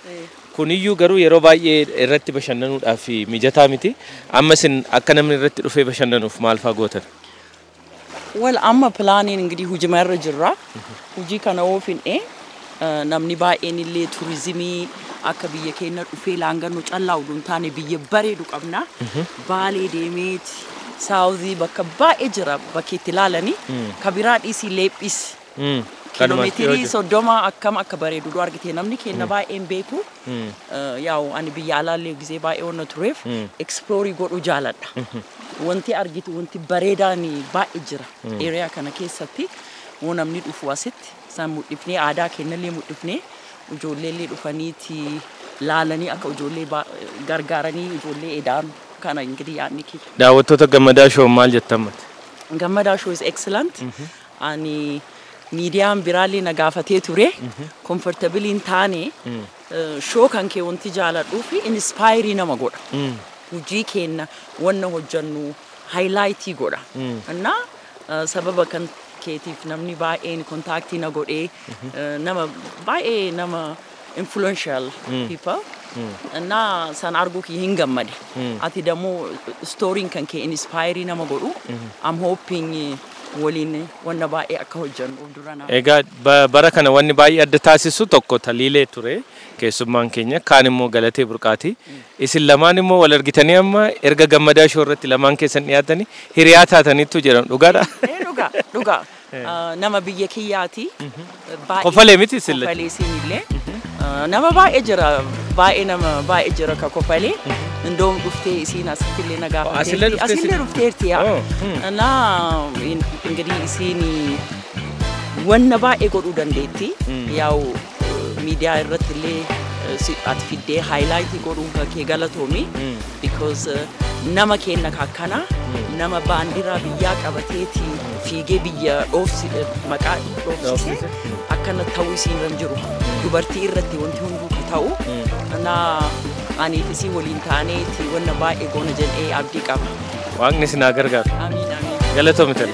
Kuniyyuu garuu yeroo baay'ee irratti bashannanuudhaaf mijataa miti. Ammasin akka namni irratti dhufee bashannanuuf maal fa'aa gootan? Well, amma pilaaniin ingidihi hujima irra jirra. Hujii kana oofine namni baay'een illee turizimii akka biyya keenya dhufee laangaanoo callaa uduun taane biyya bareedu qabna. Baalee deemeeti saawuzii bakka baay'ee jira bakki itti ilaalanii kabiraa dhiisii leephis. Kiiloomeetirii 30 akkam akka bareedu argite namni keenya baay'een beeku. Yaa'u ani biyya alaallee gisee baay'ee wanna tureef explorii godhuu jaaladha. Wanti argitu wanti bareedaan baay'ee jira. Area kana keessatti namni dhufu asitti san mul'ifnee aadaa keenyallee mul'ifnee ijoolleellee dhufaniiti laalanii akka ijoollee gargaaranii ijoollee edaan kana ingidihi yaadni kiyya. Daawwattoota Gammadaa Show maal jettamati? Gammadaa Show is excellent. Ani miidiyaan biraallee na gaafatee ture. Comfortabiliin taane show kan kee wanti jaaladhuu fi inspire nama godha. Hujii keenya wanna hojjannu highlightii godha. Annaa sababa kan keetiif namni baay'een kontaaktii na godhee nama baay'ee nama influential people. Annaa san arguu kiyya hin gammade. Ati dammoo stooriin kan kee inspire nama godhu. I'm hoping waliin wanna baay'ee akka hojjannu durana. Egaa bara kana wanni baay'ee adda taasisu tokko taliilee ture keessummaan keenya kaan immoo galatee burqaati. Isin lamaan immoo wal argitanii amma erga Gammadaa Show irratti lamaan keessan dhiyaatanii hiriyaa taataniitu jedhamu dhugaadha? Dhugaa. Nama biyya kiyyaati. Kofalee miti isin Kofalee siinillee. Nama baay'ee jira baay'ee nama baay'ee jira ka kofalee. Indoom dhuftee isiin asittillee na gaafateerti. Asillee dhufteerti yaa. Naa ingidihi isiin wanna baay'ee godhuu dandeetti. Yaa'u miidiyaa irratti illee ati fiddee highlightii godhuun kan kee galatoomi. Because nama keenya akkana nama baandiraa biyyaa qabateeti fiigee biyya maqaa dhoofsise akkana ta'uu isiin irra jiru. Dubartii irratti wanti hunduu ta'u. Naa aniif isii waliin taaneeti wanna baay'ee goona jedhee abdii qaba. Waaqni isin haa gargaaru. Amiin. Galatoomi tali.